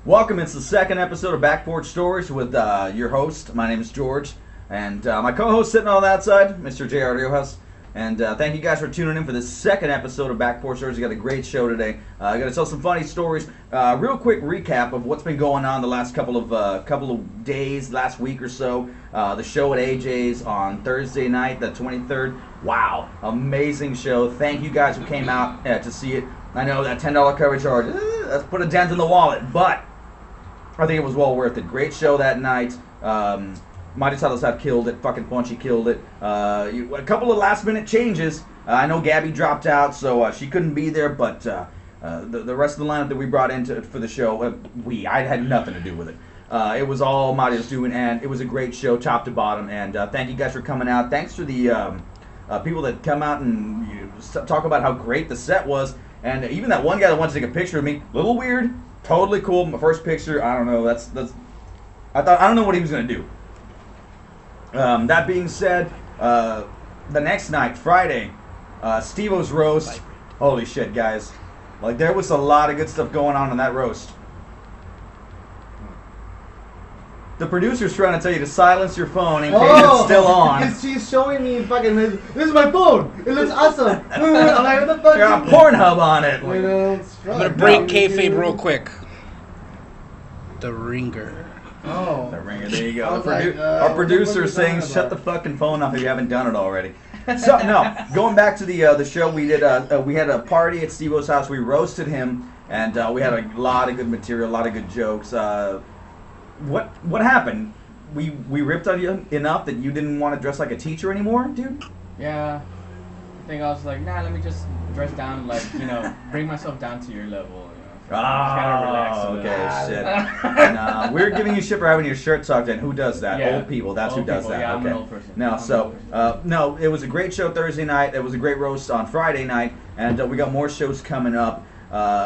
Welcome. It's the second episode of Back Porch Stories with your host. My name is George, and my co-host sitting on that side, Mr. J.R. Riojas. And thank you guys for tuning in for this second episode of Back Porch Stories. We got a great show today. I got to tell some funny stories. Real quick recap of what's been going on the last couple of days, last week or so. The show at AJ's on Thursday night, the 23rd. Wow, amazing show. Thank you guys who came out to see it. I know that $10 cover charge, that's put a dent in the wallet, but I think it was well worth it. Great show that night. Mighty Salazar killed it. Fucking Punchy killed it. A couple of last minute changes. I know Gabby dropped out, so she couldn't be there, but the rest of the lineup that we brought in for the show, I had nothing to do with it. It was all Mighty was doing, and it was a great show, top to bottom. And thank you guys for coming out. Thanks for the people that come out and talk about how great the set was. And even that one guy that wanted to take a picture of me, little weird, totally cool. My first picture, I don't know. I don't know what he was gonna do. That being said, the next night, Friday, Steve-O's roast. Holy shit, guys! Like there was a lot of good stuff going on in that roast. The producer's trying to tell you to silence your phone in case it's still on. She's showing me fucking this is my phone. It looks awesome. I'm like, what the fuck? You got Pornhub on it. You know, I'm gonna break kayfabe real quick. The Ringer. Oh, The Ringer. There you go. Our producer is saying, "Shut the fucking phone off if you haven't done it already." So no, going back to the show, we did. We had a party at Steve-O's house. We roasted him, and we had a lot of good material, a lot of good jokes. What happened? We ripped on you enough that you didn't want to dress like a teacher anymore, dude? Yeah. I think I was like, nah, let me just dress down, like, bring myself down to your level. Okay, shit. Nah, we're giving you shit for having your shirt tucked in. Who does that? Yeah. Old people. That's Old who does people, that. yeah, okay. I'm an old person. No, it was a great show Thursday night. It was a great roast on Friday night, and we got more shows coming up.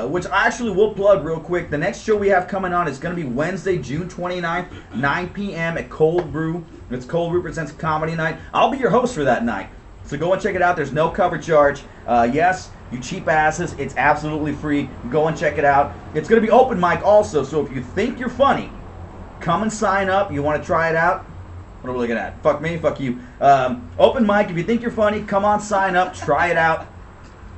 Which I actually will plug real quick. The next show we have coming on is going to be Wednesday, June 29th, 9 p.m. at Cold Brew. It's Cold Brew Presents Comedy Night. I'll be your host for that night. So go and check it out. There's no cover charge. Yes, you cheap asses, it's absolutely free. Go and check it out. It's going to be open mic also, so if you think you're funny, come and sign up. You want to try it out? What are we looking at? Fuck me, fuck you. Open mic, if you think you're funny, come on, sign up, try it out,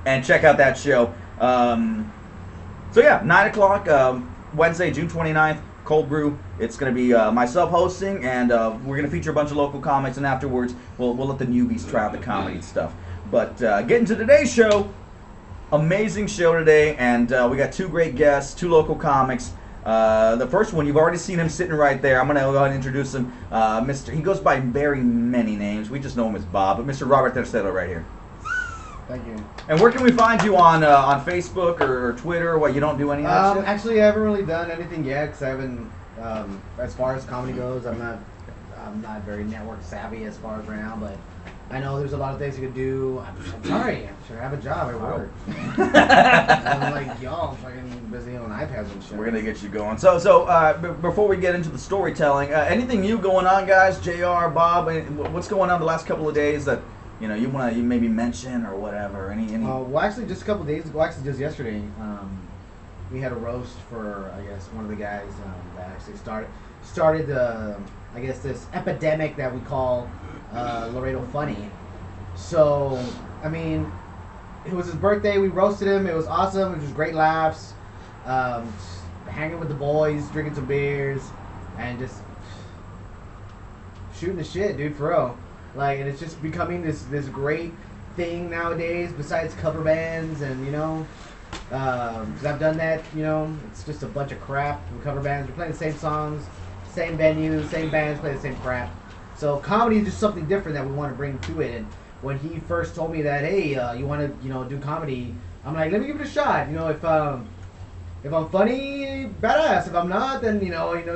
and check out that show. So yeah, 9 o'clock, Wednesday, June 29th, Cold Brew. It's going to be myself hosting, and we're going to feature a bunch of local comics, and afterwards we'll let the newbies try out the comedy stuff. But getting to today's show, amazing show today, and we got two great guests, two local comics. The first one, you've already seen him sitting right there. I'm going to go ahead and introduce him. He goes by very many names. We just know him as Bob, but Mr. Robert Tercero right here. thank you. And where can we find you on Facebook or Twitter? What, you don't do any of that shit? Actually, I haven't really done anything yet because I haven't. As far as comedy goes, I'm not very network savvy as far as right now, but I know there's a lot of things you could do. I'm sorry, I'm sure I have a job at work. I'm like, y'all fucking busy on iPads and shit. We're gonna get you going. So before we get into the storytelling, anything new going on, guys? Jr., Bob, what's going on the last couple of days that you maybe mention or whatever? Any? Well, actually, just a couple of days ago, actually just yesterday, we had a roast for I guess one of the guys that actually started I guess this epidemic that we call Laredo Funny. So I mean, it was his birthday. We roasted him. It was awesome. It was just great laughs, hanging with the boys, drinking some beers, and just shooting the shit, dude, for real. Like, and it's just becoming this great thing nowadays. Besides cover bands, and because I've done that. It's just a bunch of crap with cover bands. We're playing the same songs, same venues, same bands, play the same crap. So comedy is just something different that we want to bring to it. And when he first told me that, hey, you want to do comedy, I'm like, let me give it a shot. If I'm funny, badass. If I'm not, then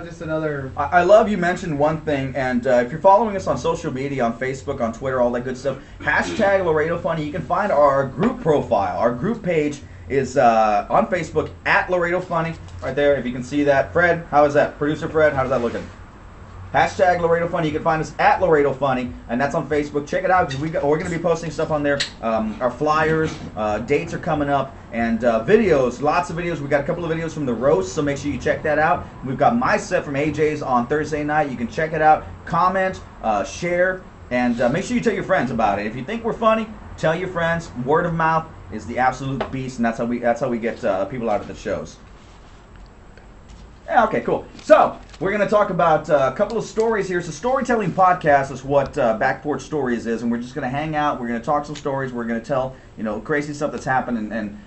just another. I love you mentioned one thing, and if you're following us on social media, on Facebook, on Twitter, all that good stuff, hashtag Laredo Funny. You can find our group profile. Our group page is on Facebook at Laredo Funny, right there. If you can see that, Fred, how is that? Producer Fred, how's that looking? Hashtag Laredo Funny. You can find us at Laredo Funny, and that's on Facebook. Check it out because we're going to be posting stuff on there. Our flyers, dates are coming up, and videos. Lots of videos. We got a couple of videos from the roast, so make sure you check that out. We've got my set from AJ's on Thursday night. You can check it out. Comment, share, and make sure you tell your friends about it. If you think we're funny, tell your friends. Word of mouth is the absolute beast, and that's how we get people out of the shows. Yeah, okay, cool. So, we're going to talk about a couple of stories here. So, storytelling podcast is what Back Porch Stories is, and we're just going to hang out. We're going to talk some stories. We're going to tell, crazy stuff that's happened.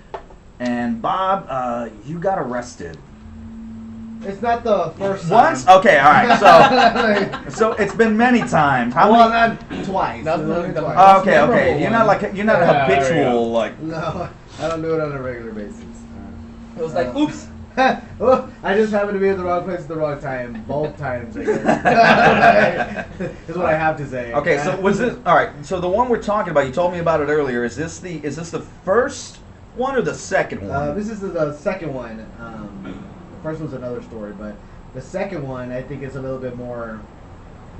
And Bob, you got arrested. It's not the first time. Once? Okay, all right. So it's been many times. How many? Not twice. Not Twice. Oh, okay. You're not a habitual like. No, I don't do it on a regular basis. It was like, oops. Well, I just happened to be in the wrong place at the wrong time. Both times. I guess. Is what I have to say. Okay, so was this all right? So the one we're talking about, you told me about it earlier. Is this the first one or the second one? This is the second one. The first one's another story, but the second one I think is a little bit more.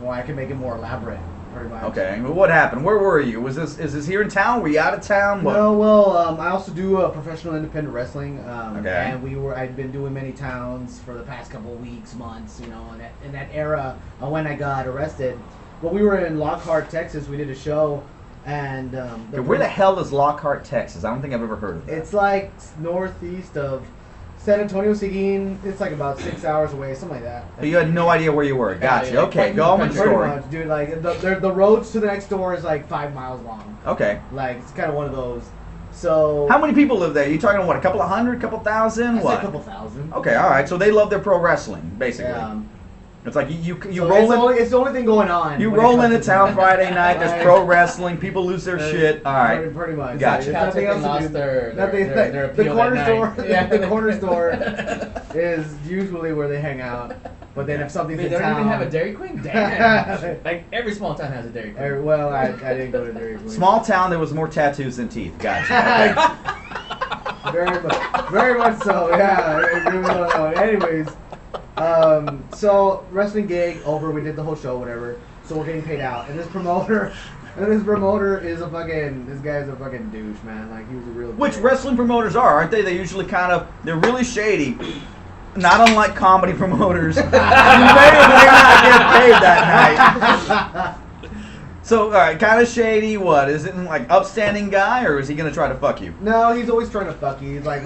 Well, I can make it more elaborate, pretty much. Okay, well, what happened? Where were you? Is this here in town? Were you out of town? What? No, well, I also do professional independent wrestling. Okay. And I've been doing many towns for the past couple of weeks, months. In that era when I got arrested. Well, we were in Lockhart, Texas. We did a show, and Where the hell is Lockhart, Texas? I don't think I've ever heard of that. It's like northeast of San Antonio, Seguin. It's like about 6 hours away, something like that. So you had no idea where you were. Gotcha. Yeah. Okay, go on with the Pretty story. much, dude. Like the roads to the next door is like 5 miles long. Okay. Like it's kind of one of those. So How many people live there? You talking what? A couple of hundred? Couple thousand? I say What? a couple thousand. Okay, all right. So they love their pro wrestling, basically. It's like you So roll in. it's the only thing going on. You when it roll comes into to town that. Friday night. There's Right. pro wrestling. People lose their shit. All right. Pretty much. Gotcha. There's nothing else to Lost do. their The appeal corner that store. night. Yeah. The corner store is usually where they hang out. But then if something's They in don't town, even have a Dairy Queen? Damn. Like, every small town has a Dairy Queen. Well, I didn't go to Dairy Queen. Small town. There was more tattoos than teeth. Gotcha. Okay. Very much so. Yeah. Anyways, so wrestling gig over. We did the whole show, whatever. So we're getting paid out, and this promoter is a fucking. This guy's a fucking douche, man. Like he was a real. Which dick. wrestling promoters are, aren't they? They usually they're really shady. Not unlike comedy promoters. You may or may not get paid that night. So, all right, kind of shady. What is it? Like upstanding guy, or is he gonna try to fuck you? No, he's always trying to fuck you. Like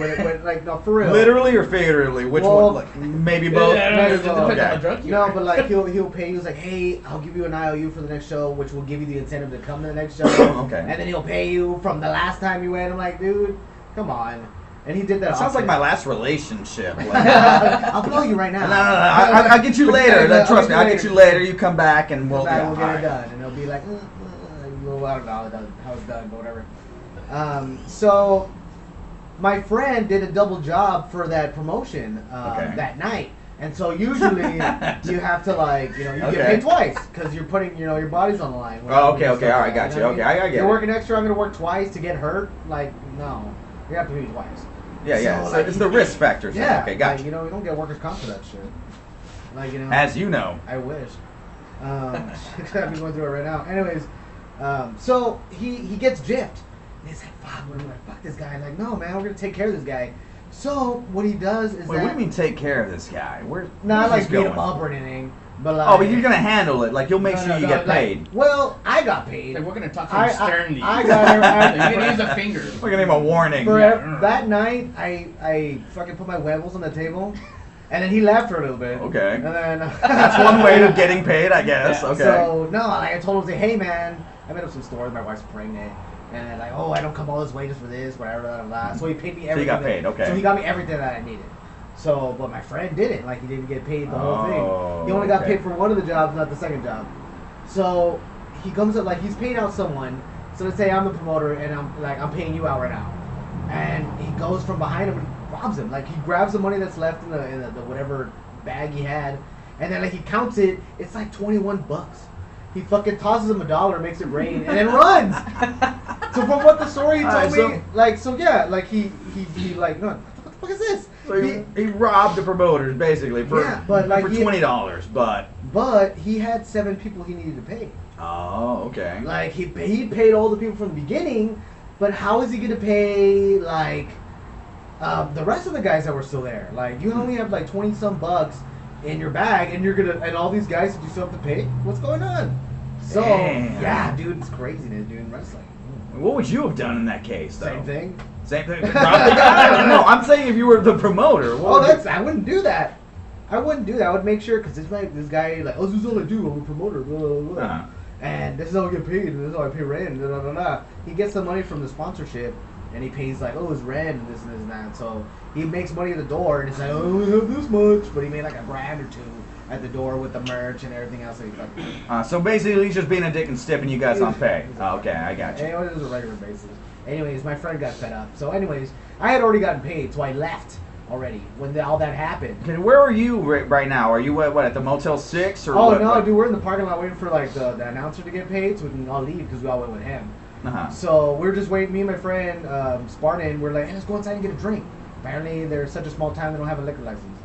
no, for real. Literally or figuratively? Which Well, one? Like maybe both. It depends on Okay. how drunk you No, are. but like he'll pay you. He's like, hey, I'll give you an IOU for the next show, which will give you the incentive to come to the next show. Okay. And then he'll pay you from the last time you went. I'm like, dude, come on. And he did that. That sounds like my often. last relationship. Like, I'll blow you right now. no. I'll get you later. Trust me, I'll get you later. You come back and we'll We'll yeah, get all it right. done, and he'll be like, well, I don't know how it's done, but whatever. So my friend did a double job for that promotion that night. And so usually you have to you Okay. get paid twice because you're putting your body's on the line. Oh, okay, all right, got you. Okay, I get You're it. working extra. I'm gonna work twice to get hurt. Like no, you have to pay me twice. Yeah. So, So it's the risk factor. So, Yeah. Okay, gotcha. You don't get workers' comp for that shit. As you know. I wish. I've been going through it right now. Anyways, so he gets gypped. And he's like, fuck this guy. I'm like, no, man, we're going to take care of this guy. So what he does is Wait, what do you mean take care of this guy? Not where's like this beat going? him up or anything. But like, Oh, but you're going to handle it. Like, you'll make sure you get paid. Well, I got paid. Like, we're going to talk to him sternly. I got You can use a finger. We're going to give him a warning. That night, I fucking put my huevos on the table. And then he laughed for a little bit. Okay. And then That's one way of getting paid, I guess. Yeah. Okay. So no, I told him, hey man, I made up some stories. My wife's pregnant, and like, oh, I don't come all this way just for this, whatever, blah, blah, blah. So he paid me everything. So you got paid, okay. So he got me everything that I needed. So, but my friend didn't. Like, he didn't get paid the whole Oh, thing. He only got okay. paid for one of the jobs, not the second job. So he comes up like he's paying out someone. So let's say I'm the promoter, and I'm paying you out right now, and he goes from behind him and robs him. Like he grabs the money that's left in the whatever bag he had, and then like he counts it. It's like $21. He fucking tosses him $1, makes it rain, and then runs. So from what the story he told me, Alright, he like, no, what the fuck is this? So he robbed the promoters basically for but like for $20, but he had 7 people he needed to pay. Oh, okay. Like he paid all the people from the beginning, but how is he gonna pay like the rest of the guys that were still there? Like you only have like 20 some bucks in your bag, and all these guys that you still have to pay. What's going on? So Damn. yeah, dude, it's craziness, dude, in wrestling. What would you have done in that case, though? Same thing. Same thing. No, I'm saying if you were the promoter. I wouldn't do that. I wouldn't do that. I would make sure, because this guy, like, oh, this is all I do. I'm a promoter. Blah, blah, blah. Uh-huh. And this is how I get paid. And this is how I pay rent. Blah, blah, blah, blah. He gets the money from the sponsorship, and he pays, like, his rent and this and that. So he makes money at the door, and it's like, oh, we have this much. But he made, like, $1 or $2 at the door with the merch and everything else. So basically, he's just being a dick and stiffing you guys on pay. Okay, I got you. It was a regular basis. Anyways, my friend got fed up. So anyways, I had already gotten paid, so I left already when all that happened. Okay, where are you right now? Are you at the Motel 6? Or Oh, what? no, dude, we're in the parking lot waiting for like the announcer to get paid so we can all leave because we all went with him. Uh-huh. So we're just waiting, me and my friend Spartan, we're like, hey, let's go inside and get a drink. Apparently, they're such a small town, they don't have a liquor license.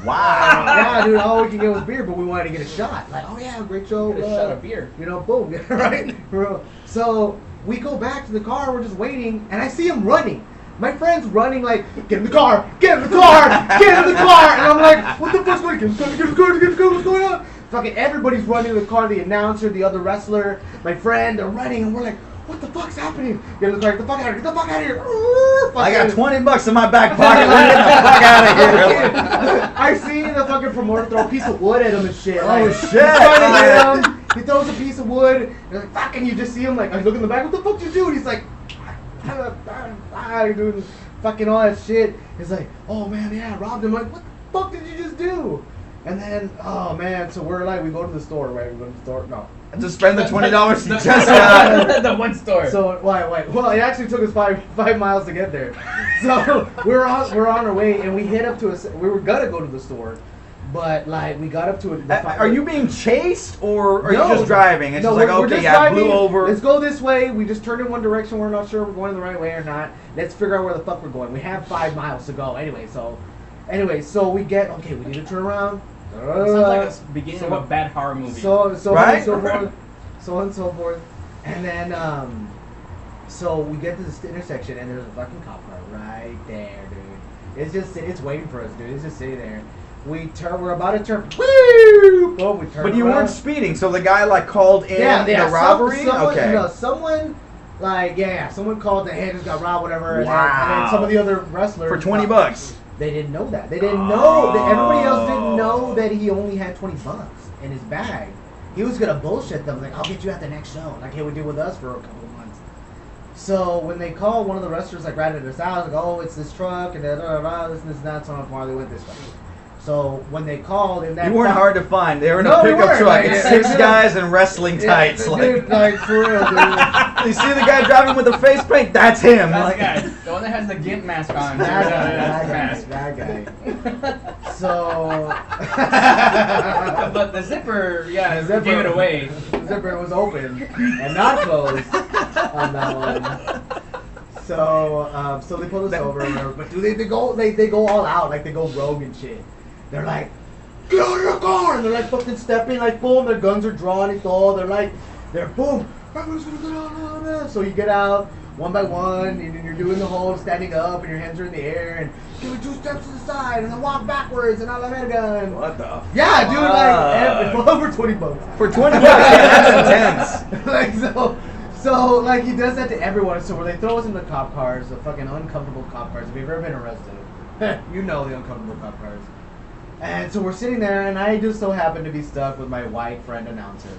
Wow. Yeah, dude, all we could get was beer, but we wanted to get a shot. Like, oh yeah, great show. Get a shot of beer. You know, boom, right? So we go back to the car, we're just waiting, and I see him running. My friend's running like, get in the car, get in the car, get in the car, and I'm like, what the fuck's going on? Get in the car, what's going on? Fucking everybody's running in the car, the announcer, the other wrestler, my friend, they're running, and we're like, what the fuck's happening? Get in the car, get the fuck out of here, get the fuck out of here. I got $20 in my back pocket. Get the fuck out of here. I see the fucking promoter throw a piece of wood at him and shit. Oh, Like, shit. he's trying to get him. He throws a piece of wood. You're like, fuck, and you just see him like, I look in the back, what the fuck did you do? And he's like, doing fucking all that shit. He's like, oh man, yeah, I robbed him. I'm like, what the fuck did you just do? And then, oh man, so we're like, we go to the store, right? We go to the store. No. To spend the $20 you just got. The one store. So why? Well, it actually took us five miles to get there. So we're on our way, and we hit up to we were gonna go to the store, but like we got up to it. Are you being chased or are No, you just driving? It's no, just like, we're okay, just yeah, I driving. blew over. Let's go this way. We just turned in one direction. We're not sure we're going the right way or not. Let's figure out where the fuck we're going. We have 5 miles to go anyway. So we get we need to turn around. It sounds like a beginning of a bad horror movie. So Right? on and so forth, so on and so forth, and then so we get to this intersection and there's a fucking cop car right there, dude. It's waiting for us, dude. It's just sitting there. We're about to turn. Woo! Boom, we turn. But you around. weren't speeding, so the guy like called in the robbery. Someone someone called the hey, just got robbed, whatever. Wow. And then some of the other wrestlers For $20. They didn't know that. They didn't know that everybody else didn't know that he only had $20 in his bag. He was gonna bullshit them like, I'll get you at the next show, like he would do with us for a couple of months. So when they called, one of the wrestlers like ratted us out, like, oh, it's this truck and this and that, so on and so on. They went this way. So when they called, and that You weren't hard to find. They were in a No, we pickup weren't. truck. Like, It's yeah, 6 yeah. guys in wrestling tights. dude, like for real, dude. You see the guy driving with the face paint? That's him. That's Like, the guy. The one that has the GIMP mask on. That guy. So, But the zipper, The zipper. gave it away. the zipper was open and not closed on that one. So they pull us over, but dude, they go all out, like they go rogue and shit. They're like, get out of your car, and they're like fucking stepping, like boom, their guns are drawn and all. They're boom. Everyone's gonna get out. So you get out one by one, and then you're doing the whole standing up, and your hands are in the air, and give it 2 steps to the side, and then walk backwards, and a la verga. And what the? yeah, dude, like over $20. For $20, that's intense. Like so like he does that to everyone. So where they throw us in the cop cars, the fucking uncomfortable cop cars. If you've ever been arrested, you know the uncomfortable cop cars. And so we're sitting there, and I just so happen to be stuck with my white friend announcer.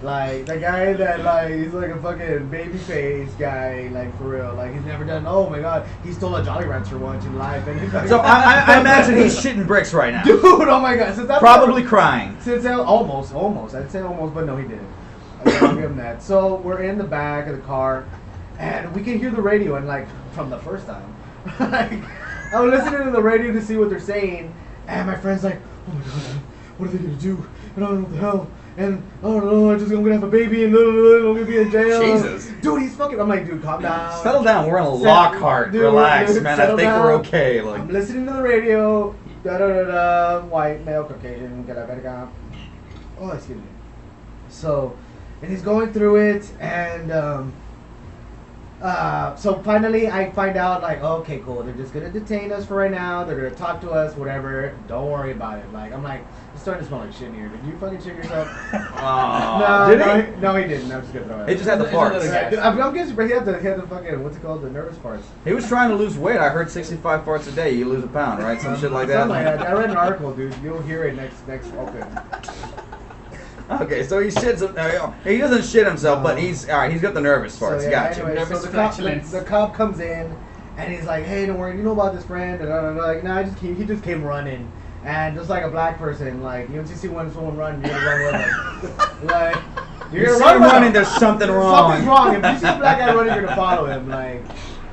Like, the guy that, like, he's like a fucking baby face guy, like, for real. Like, he's never done, oh my god, he stole a Jolly Rancher once in life. And he's like, So I imagine he's shitting bricks right now. dude, oh my god. Since that Probably crying. almost. I'd say almost, but no, he didn't. I'll give him that. So, we're in the back of the car, and we can hear the radio, and, like, from the first time. Like, I'm listening to the radio to see what they're saying, and my friend's like, oh my god, what are they gonna do? And I don't know what the hell. and oh no, I'm gonna have a baby and I'm gonna be in jail. Jesus. Dude, he's fucking. I'm like, dude, calm down. Settle down. We're in Settle- Lockhart. dude, Relax, dude, man. I settle think down. we're okay. Like, I'm listening to the radio. Da da da da. White male Caucasian. Ga-da-ga-da-ga. Oh, excuse me. So, and he's going through it, and so finally I find out, like, okay, cool. They're just gonna detain us for right now. They're gonna talk to us, whatever. Don't worry about it. Like, I'm like, it's starting to smell like shit in here. Did you fucking shit yourself? did he? No, he didn't. I'm just gonna throw it. He just had the It's a farts. little- Right, I'm guessing, but he had the fucking, what's it called, the nervous parts. He was trying to lose weight. I heard 65 farts a day. You lose a pound, right? Some shit like that. Something like that. I read an article, dude. You'll hear it next open. Okay, so he shits. He doesn't shit himself, but he's all right. He's got the nervous farts. So, yeah, Gotcha. anyway, Nervous so flatulence. the cop comes in, and he's like, "Hey, don't worry, you know about this friend?" And I'm like, "No, he just came running." And just like a black person, like, you see when someone run, you're gonna run with them. Like, You you're see gonna run him with running, them. there's something wrong. Something's wrong. If you see a black guy running, you're gonna follow him. Like,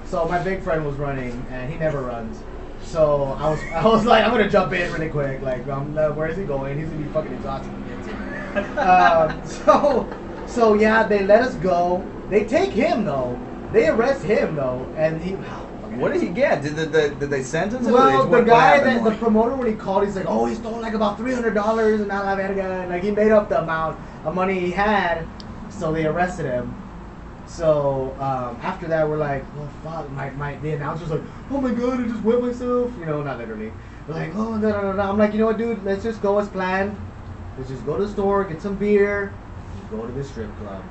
so my big friend was running, and he never runs. So I was like, I'm gonna jump in really quick. Like, where is he going? He's gonna be fucking exhausted when he gets here. So yeah, they let us go. They take him though. They arrest him though, and he. What did he get? Did they sentence him? Well, the What guy happened? the promoter, when he called, he's like, oh, he stole like about $300 and not La Verga, and like he made up the amount of money he had, so they arrested him. So after that, we're like, oh fuck, the announcer's like, oh my god, I just wet myself, you know, not literally. We're like, oh no. I'm like, you know what, dude, let's just go as planned. Let's just go to the store, get some beer, and go to the strip club,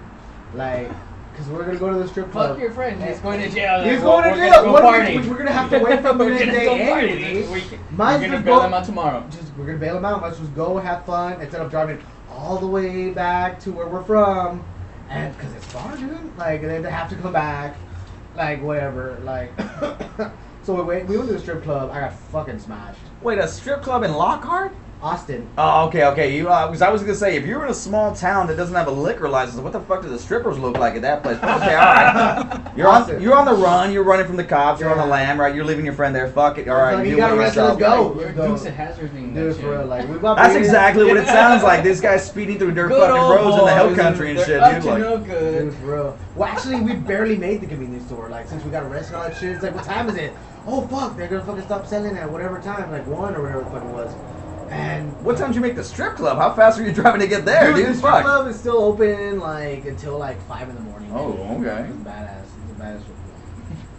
like. Because we're going to go to the strip club. Fuck your friend. He's going to jail. He's We're going to gonna jail. go What party. we're going to have to wait for the We're next gonna day go party anyway. this weekend. Might We're as gonna well bail go- him out tomorrow. We're going to bail him out. Let's just go have fun instead of driving all the way back to where we're from. And because it's far, dude. Like, they have to come back. Like, whatever. Like, so we went to the strip club. I got fucking smashed. Wait, a strip club in Lockhart? Austin. Oh, okay. You, because I was gonna say, if you're in a small town that doesn't have a liquor license, what the fuck do the strippers look like at that place? Okay, all right. You're on the run. You're running from the cops. You're on the lam, right? You're leaving your friend there. Fuck it. All right, Like, you you do got it arrested. yourself. Let's go. You're Let's go. Dukes and Hazzarding that Dude, shit. for real, like, we got That's beer. exactly what it sounds like. This guy's speeding through dirt Good fucking old roads in the hill boys, country and they're shit, up dude. to Like, no good. Dude, for real. Well, actually, we barely made the convenience store. Like, since we got arrested and all that shit, it's like, what time is it? Oh, fuck, they're gonna fucking stop selling at whatever time, like 1 or whatever the fuck it was. And what time did you make the strip club? How fast were you driving to get there, dude? the strip Fuck. club is still open, like, until like 5 in the morning. Oh, okay. It's badass. It's a badass strip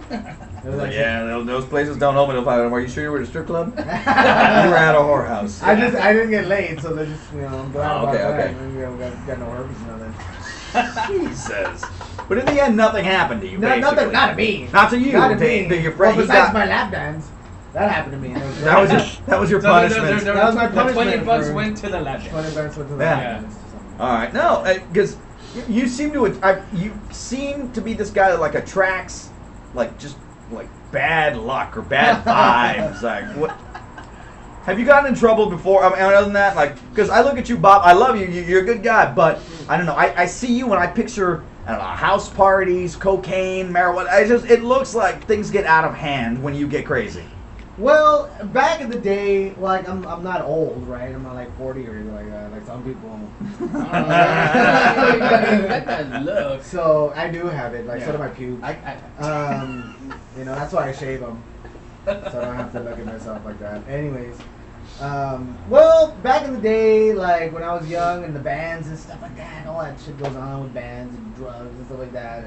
club. It was like, Yeah, those places don't open till 5 a.m. Are you sure you were at a strip club? You were at a whorehouse. I didn't get laid, so they just, you know, I'm glad Oh, about okay, that. okay. And, you know, got no herpes or nothing. Jesus. But in the end, nothing happened to you, No, basically. not to me. Not to you. Not to to me. your friend. Well, He besides got- my lap dance, that happened to me. that was your So punishment. That was my the punishment $20 for- went to the lab. 20 bucks went to the Yeah. lap dance. All right, no, because you seem to you seem to be this guy that like attracts like just like bad luck or bad vibes. Like what? Have you gotten in trouble before? I mean, other than that, like, because I look at you, Bob. I love you. You're a good guy, but I don't know. I see you when I picture, I don't know, house parties, cocaine, marijuana. It looks like things get out of hand when you get crazy. Well, back in the day, like I'm not old, right? I'm not like 40 or anything like that. Like some people. That look. So I do have it. Like so do my pubes. I You know, that's why I shave them, so I don't have to look at myself like that. Anyways, well, back in the day, like when I was young and the bands and stuff like that, all that shit goes on with bands and drugs and stuff like that.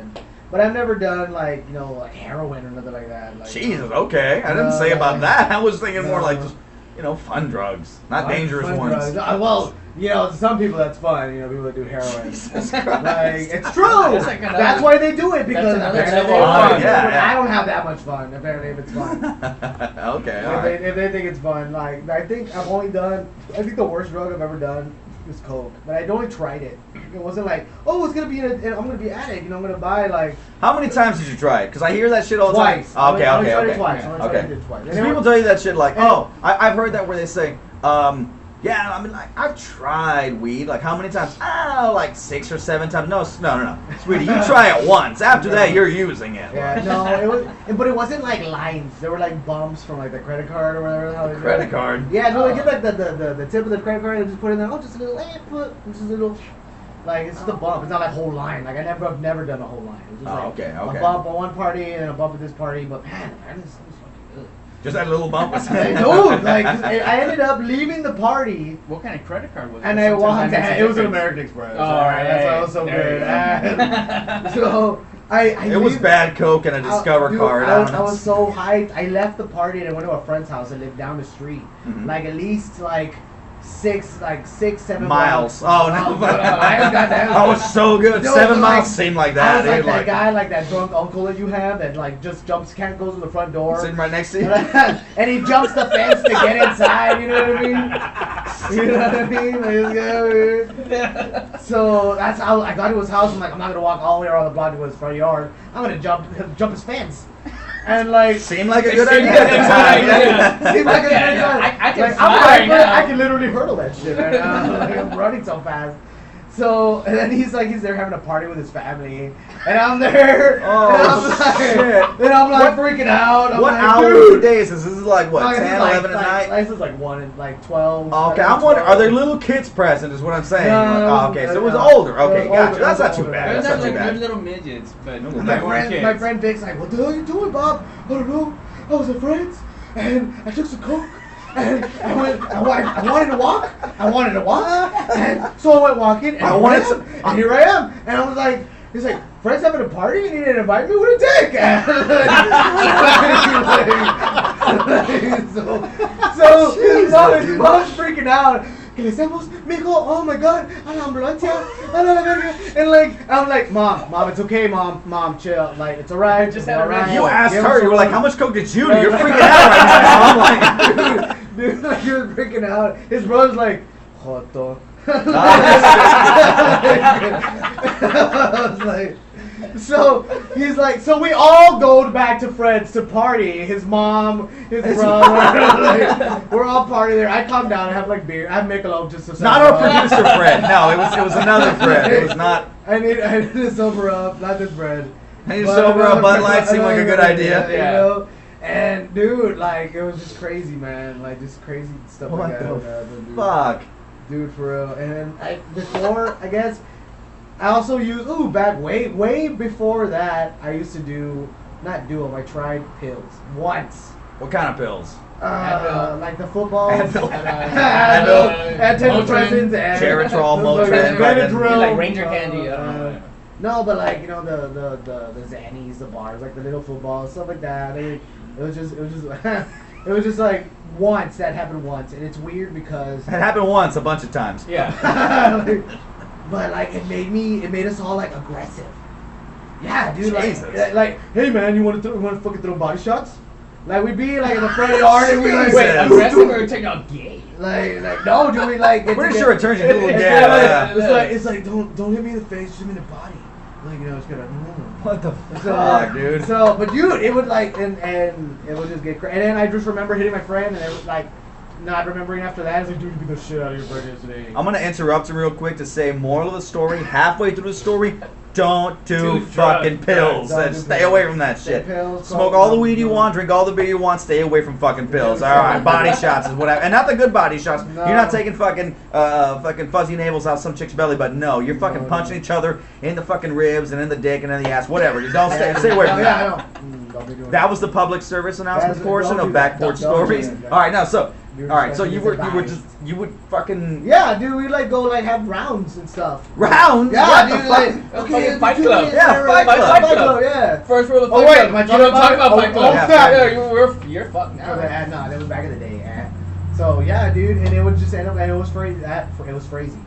But I've never done like, you know, like heroin or nothing like that. Like, Jesus, okay. I didn't No, say about no. that. I was thinking more No. like just, you know, fun drugs, not dangerous fun ones. drugs. Well, you know, to some people that's fun. You know, people that do heroin. Jesus Like, Christ. it's true. That's like another- That's why they do it, because another apparently level it's of fun. fun. Yeah, But yeah. I don't have that much fun. Apparently, if it's fun. Okay, all right. If they think it's fun, like I think the worst drug I've ever done is coke, but I'd only tried it. It wasn't like, oh, it's gonna be I'm gonna be an addict, you know, I'm gonna buy like How many times did you try it? Because I hear that shit all the twice. time. I only tried it Okay. twice. I only tried Okay. it twice. And Because they people were- tell you that shit like, and- oh, I've heard that where they say, Yeah, I mean, like, I've tried weed. Like, how many times? Ah, like 6 or 7 times. No, sweetie, you try it once. After that, you're using it. Yeah, no, it was, but it wasn't like lines. There were like bumps from like the credit card or whatever the hell. They do. Credit card. Yeah, no, they get like the tip of the credit card and just put it in there. Oh, just a little, just a little. Like it's just a bump. It's not like whole line. Like I've never done a whole line. It's just like Okay. a bump on one party and a bump at this party. But man, that is fucking good. Just that little bump was Dude, like I ended up leaving the party. What kind of credit card was it? And I walked. Sometimes It was an difference. American Express. Oh, all right, That's why hey, it was so there good. So I It was leave- bad Coke and a Discover Dude, card. I was so hyped. I left the party and I went to a friend's house and lived down the street. Mhm. Like at least like 7 miles. blocks. Oh no! Miles, goddamn. That was so good. Dude, 7 like, miles seemed like I that. was like dude, that guy, like that drunk uncle that you have that like just goes to the front door. sitting right next to you. And he jumps the fence to get inside, you know what I mean? You know what I mean? Like, this guy, so that's how I got to his house. I'm like, I'm not gonna walk all the way around the block to his front yard. I'm gonna jump his fence. And like Seemed like a It good seemed idea like at the a time. good idea. seemed like a good Yeah, time. I can Like, fly I'm right now. I can literally hurdle that shit right now. Like, I'm running so fast. So and then he's there having a party with his family, and I'm there. Oh, and I'm like, shit. And I'm like freaking out. I'm What like, hours dude. of day is this? This is like what, Like, 10, this is 11 at night? This is like 1 and like 12. Okay, 11, I'm wondering, are there 12. little kids present? Is what I'm saying. No, Oh, okay, so it was no. older. Okay, It was gotcha. older, That's it not was too older. bad. There's That's not too like bad. little midgets, but No, My they weren't friend, kids. Vic's like, what the hell are you doing, Bob? I don't know. I was at friends, and I took some coke, and I wanted to walk. And so I went walking, and I wanted some- and here I am. And I was like, he's like, friends having a party, and he didn't invite me. What a dick! so his mom's freaking out. ¿Qué le hacemos? Mijo, oh my god, a la ambulancia, a la verga. And like, I'm like, mom, it's okay, mom, chill. Like, it's alright, Just it's had a alright. You asked Give her, us you were a like, how much coke did you do? You're freaking out right now. I'm like, dude, like, he was freaking out. His brother's like, Joto. I was like, so he's like, so we all go back to Fred's to party. His mom, his brother, like, we're all partying there. I calm down. I have like beer. I have Michelob just to not our producer Fred. No, it was another Fred. It was not. I need to sober up, not this bread. I need to sober up. Bud Light seemed like a good idea. You Yeah. know? And dude, like it was just crazy, man. Like just crazy stuff What like that. the would happen, dude. Fuck. Dude, for real. And before, I guess, I also used, back way before that, I used to I tried pills. Once. What kind of pills? Advil. Like the footballs. Advil. Advil. Antidepressants. Motrin. Geritol, Like Motrin, Benadryl. Like Ranger candy, I don't know. No, but like, you know, the Xannies, the bars, like the little footballs, stuff like that. It was just it was just like once, that happened once. And it's weird because It happened once, a bunch of times. Yeah. but like it made us all like aggressive. Yeah, dude. Jesus. Like, hey man, you want to fucking throw body shots? Like we'd be like in the front yard and we like, Jesus. Wait, aggressive or take out gay? like no, dude, we like. I'm pretty sure it turns you into a little It's gay. it's like don't hit me in the face, just hit me in the body. Like, you know, it's gonna. What the fuck, dude? So, but dude, it would like, and it would just get crazy. And then I just remember hitting my friend, and it was like, not remembering after that. It's like, dude, you beat the shit out of your friend yesterday. I'm gonna interrupt him real quick to say, moral of the story, halfway through the story, don't do Do fucking drugs. pills. Don't And do stay pills. away from that Stay shit. pills, Smoke coke, all the weed you no. want, drink all the beer you want, stay away from fucking pills. Yeah. Alright, body shots is whatever. And not the good body shots. No. You're not taking fucking fuzzy navels out some chick's belly, but no, you're fucking No, punching no. each other in the fucking ribs and in the dick and in the ass, whatever. You don't stay away from Yeah, that. I know. Don't be doing That was the public service announcement That's- portion don't of do that. Back Porch Don't do Stories. that. All right, now so, You're all right, so you advised. would fucking Yeah, dude, we like go like have rounds and stuff. rounds. Yeah, What dude, the fuck? like Fucking Fight do Club. this, Yeah, right, Fight Club. yeah. First rule of Oh, Fight wait, Club. my You don't talk God. about Fight Club. Yeah. You're fucked now. No, that was back in the day. So yeah, dude, and it would just end up, and it was crazy. It was crazy.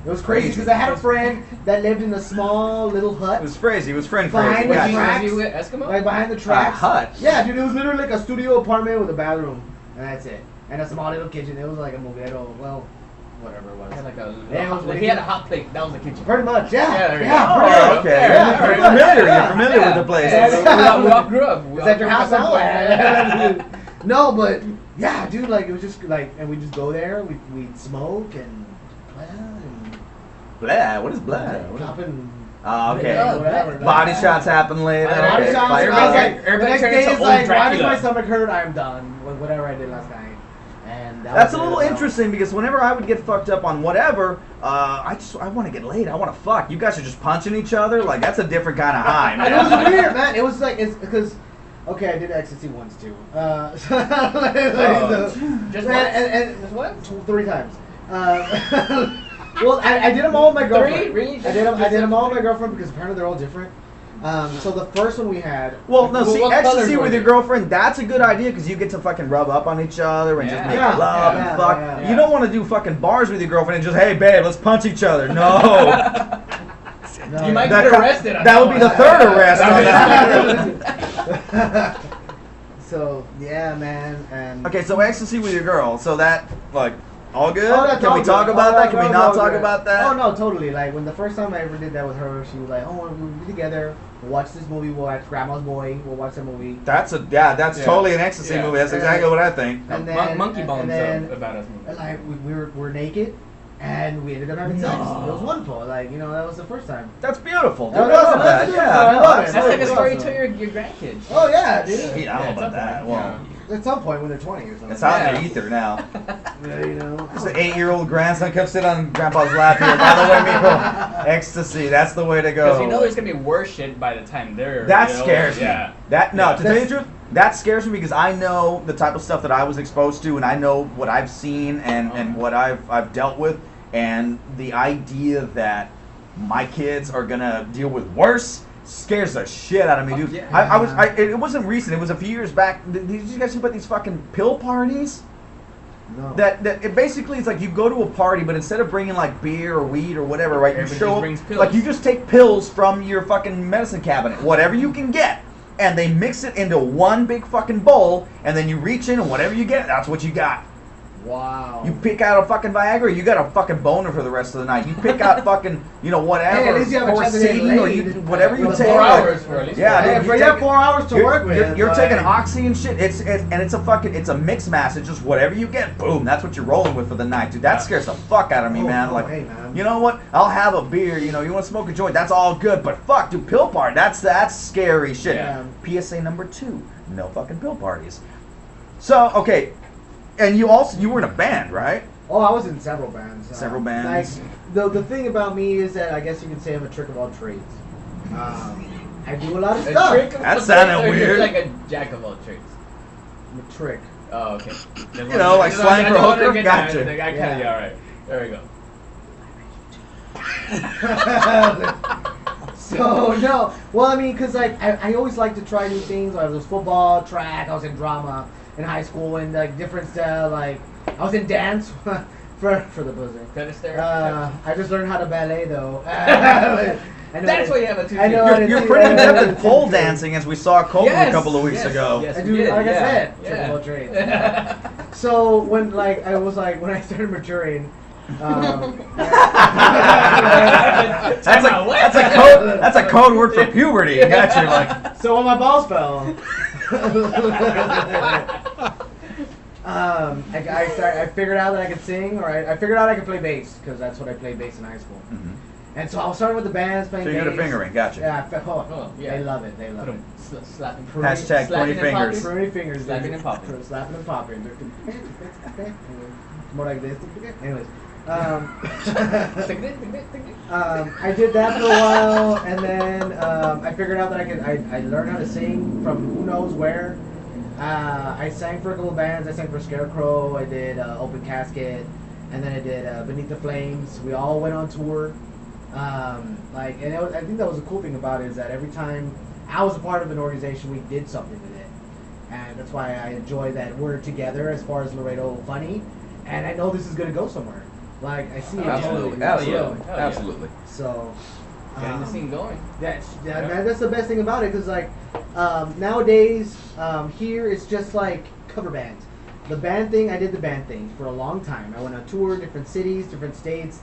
It was crazy because I had a friend that lived in a small little hut It was crazy. It was friend Behind crazy. the Gotcha. tracks. Was you with Eskimo? like behind the tracks. hut? Yeah, dude, it was literally like a studio apartment with a bathroom, and that's it, and a small little kitchen. It was like a movero, well, whatever it was. He had like a Yeah, it was like he had a hot plate. That was the kitchen. Pretty much, yeah. Yeah, there you yeah, go. pretty Oh, much. okay. Yeah, You're pretty much. familiar. Yeah. You're familiar with the place. Yeah, we all grew up. We Is all that your grew up house at now? some point. No, but Yeah, dude, like it was just like, and we just go there, we'd smoke and Blah. What is blah? popping. Oh, okay. Whatever. Body shots happen later. Body Okay. shots. Body I was shots. like, the Everybody next turned day into is old like, why does Dracula. my stomach hurt? I'm done with whatever I did last night. And That's a was little it. interesting because whenever I would get fucked up on whatever, I want to get laid. I want to fuck. You guys are just punching each other. Like that's a different kind of high, And it man. was weird, man. It was like, it's because, okay, I did ecstasy once too. Just and what? 3 times. Well, I did them all with my girlfriend. 3? Really? I did them all with my girlfriend because apparently they're all different. So the first one we had. Well, no, see, what ecstasy colors with was your it? girlfno, that's a good idea because you get to fucking rub up on each other and just Yeah. make Yeah, love yeah, and fuck. yeah. You don't want to do fucking bars with your girlfriend and just, hey, babe, let's punch each other. No. No, You might That get co- arrested. On that would be the third arrest on that. So yeah, man, and Okay, so ecstasy with your girl. So that, like, all good? Oh, that's Can all we talk good. about Oh, that? Can we no, not no, talk good. about that? Oh no, totally. Like when the first time I ever did that with her, she was like, "Oh, we'll be together. We'll watch this movie. We'll watch Grandma's Boy. We'll watch that movie." That's Yeah. totally an ecstasy Yeah. movie. That's exactly what I think. And then Monkey Bones and then, about us. and, like we're naked, and we ended up having sex. It was wonderful. Like that was the first time. That's beautiful. Dude. Oh, I love that. that's Yeah, I no, love it. That's like a That's story awesome. to your grandkids. Oh yeah, dude. Yeah, I don't know about that. Well, At some point when they're 20 or something. it's out Yeah. in the ether now. Yeah, you know. Just an 8-year-old grandson come sit on Grandpa's lap here. By the way, Miko, ecstasy. That's the way to go. Because you know there's gonna be worse shit by the time they're. That you know, scares me. Yeah. That no, Yeah. to tell you the truth, that scares me because I know the type of stuff that I was exposed to, and I know what I've seen and what I've dealt with, and the idea that my kids are gonna deal with worse scares the shit out of me, dude. Yeah. It wasn't recent. It was a few years back. Did you guys hear about these fucking pill parties? No. That it basically is like you go to a party, but instead of bringing like beer or weed or whatever, right? You Everybody show just up, brings pills. like you just take pills from your fucking medicine cabinet, whatever you can get, and they mix it into one big fucking bowl, and then you reach in and whatever you get, that's what you got. Wow. You pick out a fucking Viagra, you got a fucking boner for the rest of the night. You pick out fucking, whatever, Hey, at least you have a chance to get Oracine, or laid. whatever you For take. 4 like- hours for at least. Yeah, 4 dude, hours. Hey, you have 4 hours to work with. You're like- taking oxy and shit. It's a mixed mass. It's just whatever you get, boom. That's what you're rolling with for the night, dude. That Yeah. scares the fuck out of me, Oh, man. no Like, way, man. you know what? I'll have a beer. You want to smoke a joint? That's all good. But fuck, dude, pill party. That's scary shit. Yeah. PSA number 2: no fucking pill parties. So okay, and you were in a band, right? Oh, I was in several bands. Several bands. Like the thing about me is that I guess you can say I'm a trick of all trades. I do a lot of A stuff. trick of That all sounded trades, or you're weird. like a jack of all trades. I'm a trick. Oh, okay. Like slang for hooker? Gotcha. I got Yeah. you. All right. There we go. So no, well I mean, cause like I always like to try new things. I was football, track. I was in drama in high school, and like different stuff. Like I was in dance for the buzzer. Kind of stare. I just learned how to ballet though. That's why you have a two. I know. You're pretty adept at pole dancing, as we saw Colton a couple of weeks yes, ago. Yes, I we do, did, like I yeah, said, yeah. trick of all trades. So when when I started maturing, That's a code word for puberty. Gotcha. Like, so when my balls fell, I figured out that I could sing, or I figured out I could play bass because that's what I played bass in high school. And so I was starting with the bands playing so bass. you're good at fingering. Gotcha. Yeah, Oh, yeah. they love it. They love Put it. 'em slapping. Hashtag 20 slapping and fingers. popping. Pretty fingers. Slapping dude. and popping. Slapping and popping. More like this. Anyways. Tick-tick, tick-tick, tick-tick. I did that for a while, and then I figured out that I learned how to sing from who knows where. I sang for a couple bands. I sang for Scarecrow. I did Open Casket, and then I did Beneath the Flames. We all went on tour. I think that was the cool thing about it is that every time I was a part of an organization, we did something with it, and that's why I enjoy that we're together as far as Laredo Funny, and I know this is gonna go somewhere. Like I see it Absolutely. totally. Absolutely. Hell yeah. Absolutely. So. Getting the scene going. Man, that's the best thing about it, because like nowadays here it's just like cover bands. The band thing, I did the band thing for a long time. I went on tour, different cities, different states,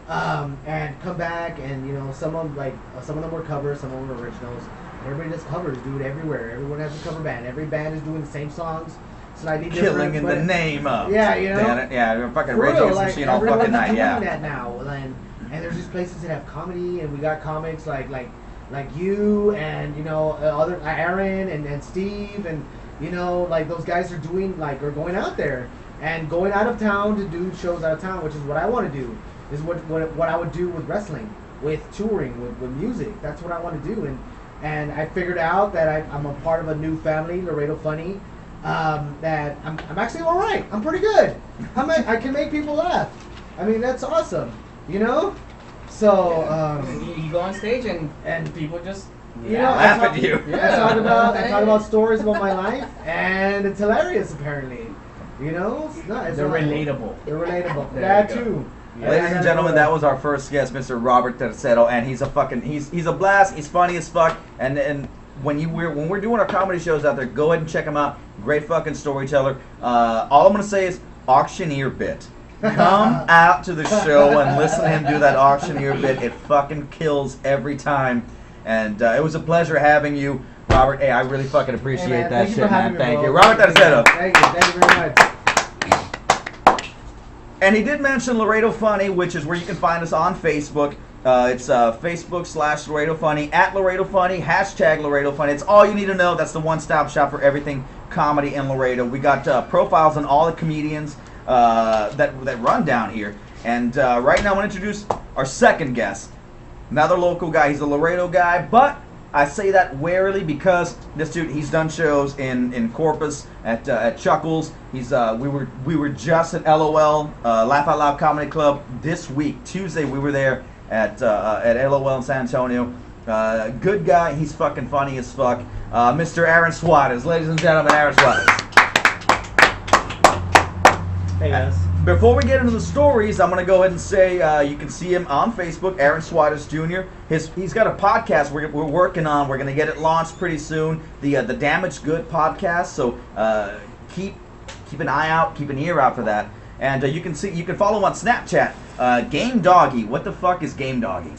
and come back, and some of them were covers, some of them were originals. And everybody does covers, dude, everywhere. Everyone has a cover band. Every band is doing the same songs. slightly Killing different. in but the name of. Yeah, you know? Damn it. Yeah, you're fucking For Rage real, Against the like, Machine all everyone's fucking night. doing Yeah. that now, and there's just places that have comedy, and we got comics like you and other Aaron and Steve, and like those guys are doing are going out there and going out of town to do shows out of town, which is what I want to do. Is what I would do with wrestling, with touring, with music. That's what I want to do, and I figured out that I'm a part of a new family, Laredo Funny. That I'm actually all right. I'm pretty good. I can make people laugh. I mean, that's awesome. So you go on stage and people just laugh at you. I talk about stories about my life, and it's hilarious. Apparently, it's They're relatable. They're relatable. There That you go. too. Ladies and gentlemen, that was our first guest, Mr. Robert Tercero, and he's a blast. He's funny as fuck, and when we're doing our comedy shows out there, go ahead and check him out. Great fucking storyteller. All I'm gonna say is auctioneer bit. Come out to the show and listen to him do that auctioneer bit. It fucking kills every time, and it was a pleasure having you, Robert. Hey, I really fucking appreciate that shit, man. Thank you, Robert Tercero. Thank you very much. And he did mention Laredo Funny, which is where you can find us on Facebook. It's Facebook/Laredo Funny, at Laredo Funny, hashtag Laredo Funny. It's all you need to know. That's the one-stop shop for everything comedy in Laredo. We got profiles on all the comedians that run down here. And right now I want to introduce our second guest. Another local guy. He's a Laredo guy, but I say that warily because this dude, he's done shows in Corpus, at Chuckles. We were just at LOL, Laugh Out Loud Comedy Club this week. Tuesday we were there at LOL in San Antonio. Good guy. He's fucking funny as fuck. Mr. Aaron Suarez. Ladies and gentlemen, Aaron Suarez. Hey guys. Before we get into the stories, I'm going to go ahead and say you can see him on Facebook, Aaron Suarez Jr. He's got a podcast we're working on. We're going to get it launched pretty soon. The Damaged Good podcast. So keep an eye out, keep an ear out for that. And you can follow him on Snapchat. Game Doggy. What the fuck is Game Doggy?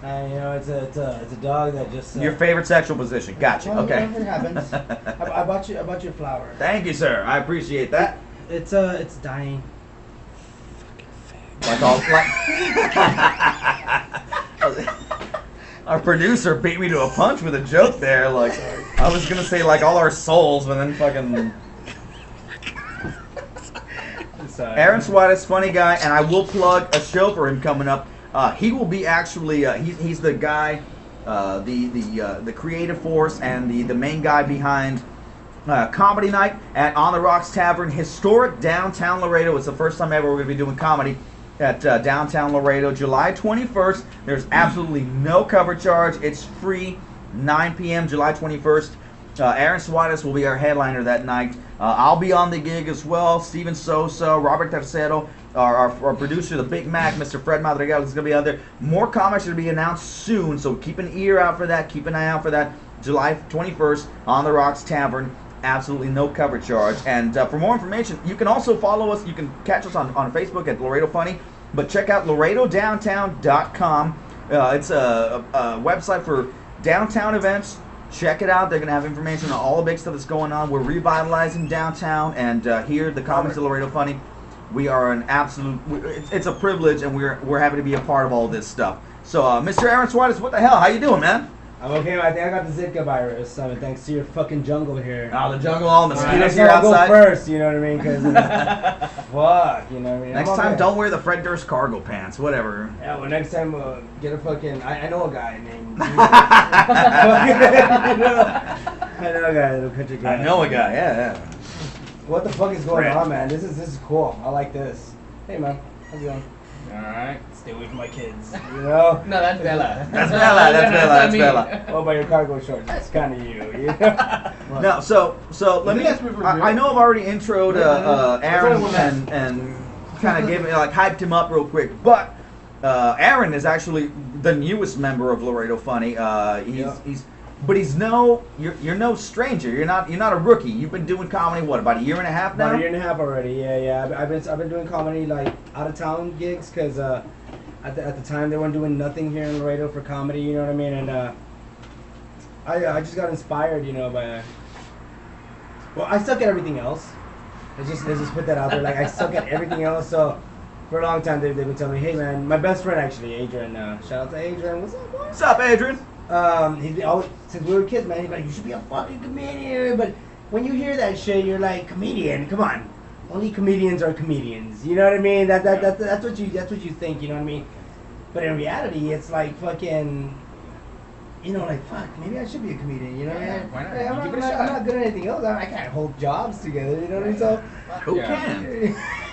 It's a dog that just. Your favorite sexual position. Gotcha. Well, Okay. It happens. I bought you a flower. Thank you, sir. I appreciate that. It's dying. Like our producer beat me to a punch with a joke there. Like I was gonna say like all our souls, but then fucking. Aaron Suarez, funny guy, and I will plug a show for him coming up. He will be actually he's the guy, the creative force and the main guy behind Comedy Night at On the Rocks Tavern, historic downtown Laredo. It's the first time ever we're going to be doing comedy at downtown Laredo, July 21st. There's absolutely no cover charge. It's free, 9 p.m. July 21st. Aaron Suarez will be our headliner that night. I'll be on the gig as well. Steven Sosa, Robert Tercero, our producer, the Big Mac, Mr. Fred Madrigal is going to be out there. More comics are going to be announced soon, so keep an ear out for that. Keep an eye out for that. July 21st, On the Rocks Tavern. Absolutely no cover charge. And for more information, you can also follow us. You can catch us on Facebook at Laredo Funny. But check out LaredoDowntown.com. It's a website for downtown events. Check it out. They're going to have information on all the big stuff that's going on. We're revitalizing downtown. And here, the comics of Laredo Funny, we are an absolute... It's a privilege, and we're happy to be a part of all this stuff. So, Mr. Aaron Suarez, what the hell? How you doing, man? I'm okay. I think I got the Zika virus. Thanks to your fucking jungle here. Oh, the jungle, all the mosquitoes Right, here I'll outside. go first, you know what I mean? Because fuck, you know what I mean. Next time, don't wear the Fred Durst cargo pants. Whatever. Yeah, well, next time, get a fucking. I know a guy named. I know a guy that'll cut your guy. I know a guy. Yeah. What the fuck is going Fred. on, man? This is cool. I like this. Hey, man, how's it going? Alright, stay away from my kids. You know? No, that's Bella. That's Bella. That's me. Bella. Oh, by your cargo shorts. That's kind of you. You know? No, so let me. I know I've already introed Aaron and kind of gave me hyped him up real quick, but Aaron is actually the newest member of Laredo Funny. He's you're no stranger. You're not a rookie. You've been doing comedy about a year and a half now. About a year and a half already. Yeah. I've been doing comedy like out of town gigs because at the time they weren't doing nothing here in Laredo for comedy. You know what I mean? And I just got inspired, by. Well, I suck at everything else. Let's just put that out there. Like I suck at everything else. So for a long time they've been telling me, hey man, my best friend actually, Adrian. Shout out to Adrian. What's up, boy? What's up, Adrian? He's always, since we were kids, man. He's like, you should be a fucking comedian. But when you hear that shit, you're like, comedian? Come on. Only comedians are comedians. You know what I mean? That's what you think. You know what I mean? But in reality, it's like fucking. You know, like, fuck, maybe I should be a comedian, you know what I mean? Why not? Hey, Give it a shot. I'm not good at anything else. I can't hold jobs together, you know what I mean? So, Who Yeah.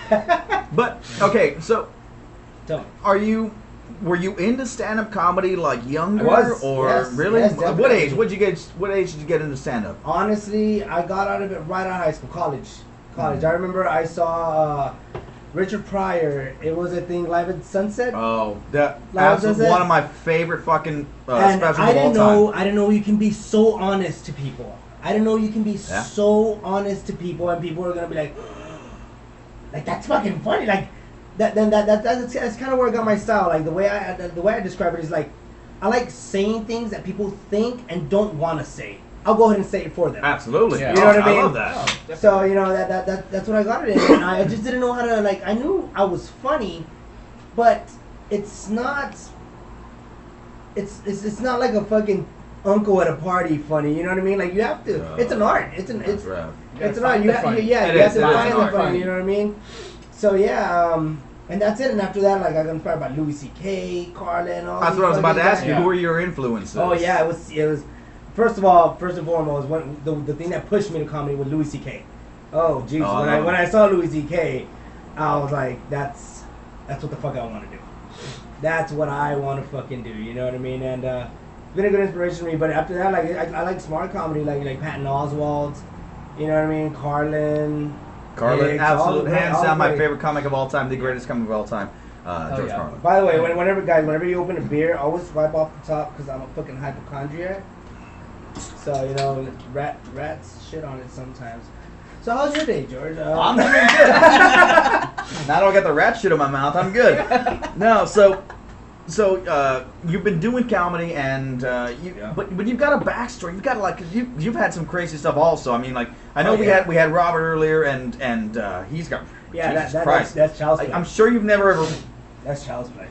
can? But okay, so Tell me. were you into stand-up comedy like younger I was, or yes, really? yes, What definitely. age? What age did you get into stand-up? Honestly, I got out of it right out of high school, college. I remember I saw Richard Pryor. It was a thing, Live at Sunset. Oh, that Live at absolutely Sunset. one of my favorite fucking And specials I of all didn't time. know. I didn't know you can be so honest to people. I didn't know you can be Yeah. so honest to people, and people are gonna be like that's fucking funny. Like that's kind of where I got my style. Like the way I describe it is like I like saying things that people think and don't want to say. I'll go ahead and say it for them. Absolutely. Yeah. You know what I mean? I love that. So you know that's what I got it in, and I just didn't know how to like. I knew I was funny, but it's not. It's not like a fucking uncle at a party funny. You know what I mean? Like you have to. It's an art. It's an That's right. it's an gotta art. find You the have funny. you It have is. to It is find an the art. funny. You know what I mean? So yeah, and that's it. And after that, like I got inspired by Louis C.K., Carlin, all. That's these what I was about to fucking ask you. guys. Who were your influences? Oh yeah, it was. First and foremost, the thing that pushed me to comedy was Louis C.K. Oh jeez, Oh, I love when him. I saw Louis C.K., I was like, that's what the fuck I want to do. That's what I want to fucking do. You know what I mean? And it's been a good inspiration to me. But after that, like I like smart comedy, like Patton Oswalt. You know what I mean? Carlin, Hicks, absolute hands down my great. favorite comic of all time, the greatest comic of all time, George yeah. Carlin. By the way, whenever you open a beer, always wipe off the top because I'm a fucking hypochondriac. So you know, rats shit on it sometimes. So how's your day, George? I'm doing good. Now I don't get the rat shit in my mouth. I'm good. No, so you've been doing comedy, and but you've got a backstory. You've got like you've had some crazy stuff also. I mean, like I know we had Robert earlier, and he's got Jesus Christ. That's child's play. I'm sure you've never ever. That's child's play.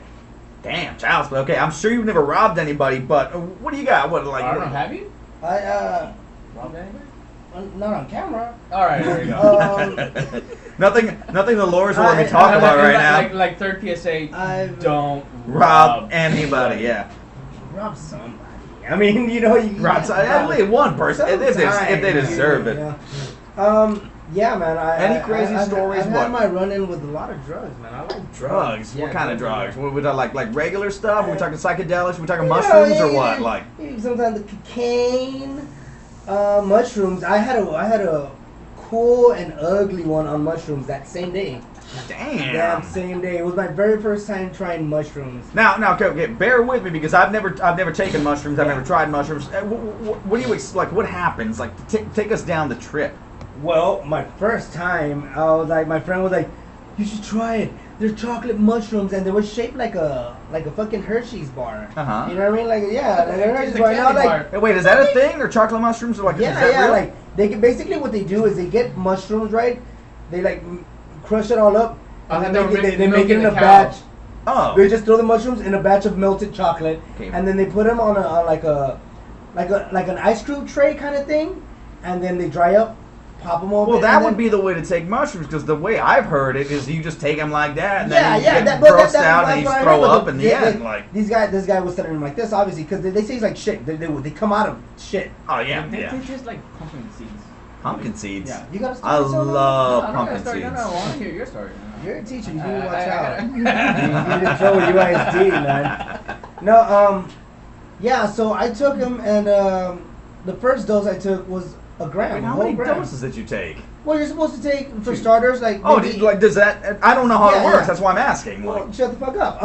Damn, child's play. Okay, I'm sure you've never robbed anybody, but what do you got? What like? I don't know. Have you? Robbed anybody? Not on camera. All right, there you go. Nothing the lawyers will let me talk about right now. Like third PSA, I've don't Rob anybody, yeah. Rob somebody. I mean, you know, you Rob at least one person if they deserve it. Yeah, man. Any crazy stories? I've What? had my run-in with a lot of drugs, man. I like Drugs? Yeah, What kind of drugs. drugs? What we like regular stuff? Are we talking psychedelics? Are we talking You know, mushrooms or what? Like sometimes the cocaine, mushrooms. I had a cool and ugly one on mushrooms that same day. damn. That same day. It was my very first time trying mushrooms. Now, okay, bear with me because I've never taken mushrooms. I've never tried mushrooms. What do you like? What happens? Like, take us down the trip. Well, my first time, I was like, my friend was like, "You should try it. They're chocolate mushrooms, and they were shaped like a fucking Hershey's bar. Uh-huh. You know what I mean? Like like a Hershey's a bar. And I was candy like, Hey, wait, is that a thing? Or chocolate mushrooms? Or like, is that yeah, real? like they get, basically what they do is they get mushrooms, right? They like crush it all up, and then they make it in a cow. batch. Oh. They just throw the mushrooms in a batch of melted chocolate, Okay. and then they put them on like an ice cream tray kind of thing, and then they dry up, pop them over. Well, that and would then- be the way to take mushrooms, because the way I've heard it is you just take them like that, and Yeah, then you yeah, get but grossed out, that's and you what I throw heard, but up in the end. Like, this guy was telling him like this, obviously, because they say it's like shit. They come out of shit. oh yeah, They yeah. taste like pumpkin seeds. Pumpkin seeds. Yeah. You gotta. I love I'm not pumpkin gonna start. seeds. No, I want to hear your story. You're a teacher. You need I- to watch I out. gotta- You get in trouble with UISD, man. No, yeah. So I took him, and the first dose I took was a gram. Wait, a how whole many gram. doses did you take? Well, you're supposed to take for starters, like. Oh, maybe- does that? I don't know how Yeah, it works. yeah. That's why I'm asking. Well, Like, shut the fuck up.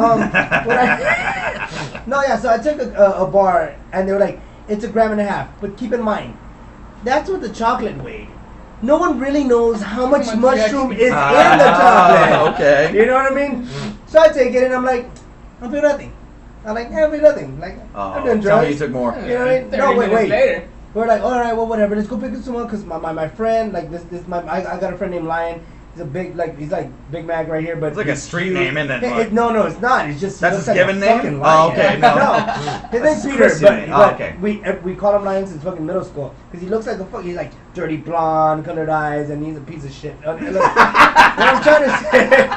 No, yeah. So I took a bar, and they were like, "It's a gram and a half." But keep in mind, that's what the chocolate weighed. No one really knows how much much mushroom actually- is in the chocolate. okay. You know what I mean? So I take it, and I'm like, I feel nothing. I'm like, I feel nothing. Like, I'm doing Tell me you drugs. took more. You know what I mean? 30 No, wait. minutes later. we're like, all right, well, whatever. Let's go pick up someone because my friend, like I got a friend named Lion. He's a big, he's like Big Mac right here, but It's like a street name, isn't it? Like, no, it's not. It's just that's his like given name. fucking Lion. Oh, okay, no. His name's Peter, Christian but, name. but Okay. we call him Lion since fucking middle school because he looks like a fuck. He's like dirty blonde, colored eyes, and he's a piece of shit. Look, what I'm trying to say.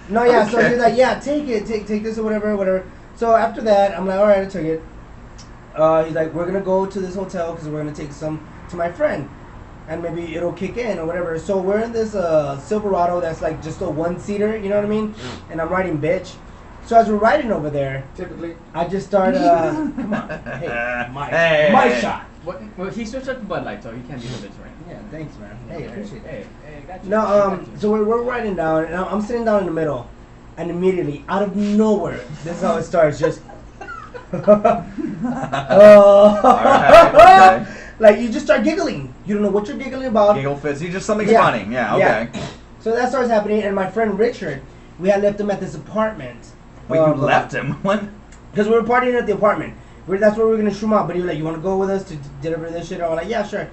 No, yeah. So he's like, yeah, take this or whatever. So after that, I'm like, all right, I took it. He's like, we're gonna go to this hotel because we're gonna take some to my friend, and maybe it'll kick in or whatever. So we're in this Silverado that's like just a one-seater, you know what I mean? And I'm riding bitch. So as we're riding over there, Typically. I just start. Come on, hey, my shot. Well, he switched up to Bud Light, so he can't be the bitch, right? Yeah, thanks, man. Hey, appreciate it. Hey, got you. No, got you. so we're riding down, and I'm sitting down in the middle, and immediately, out of nowhere, this is how it starts, just... Alright, okay. Like, you just start giggling. You don't know what you're giggling about. Giggle fits. You just something's Yeah. funny. Yeah, okay. Yeah. So that starts happening, and my friend Richard, we had left him at this apartment. Wait, you left him? What? Because we were partying at the apartment. That's where we were going to shroom out, but he was like, you want to go with us to deliver this shit? I was like, yeah, sure.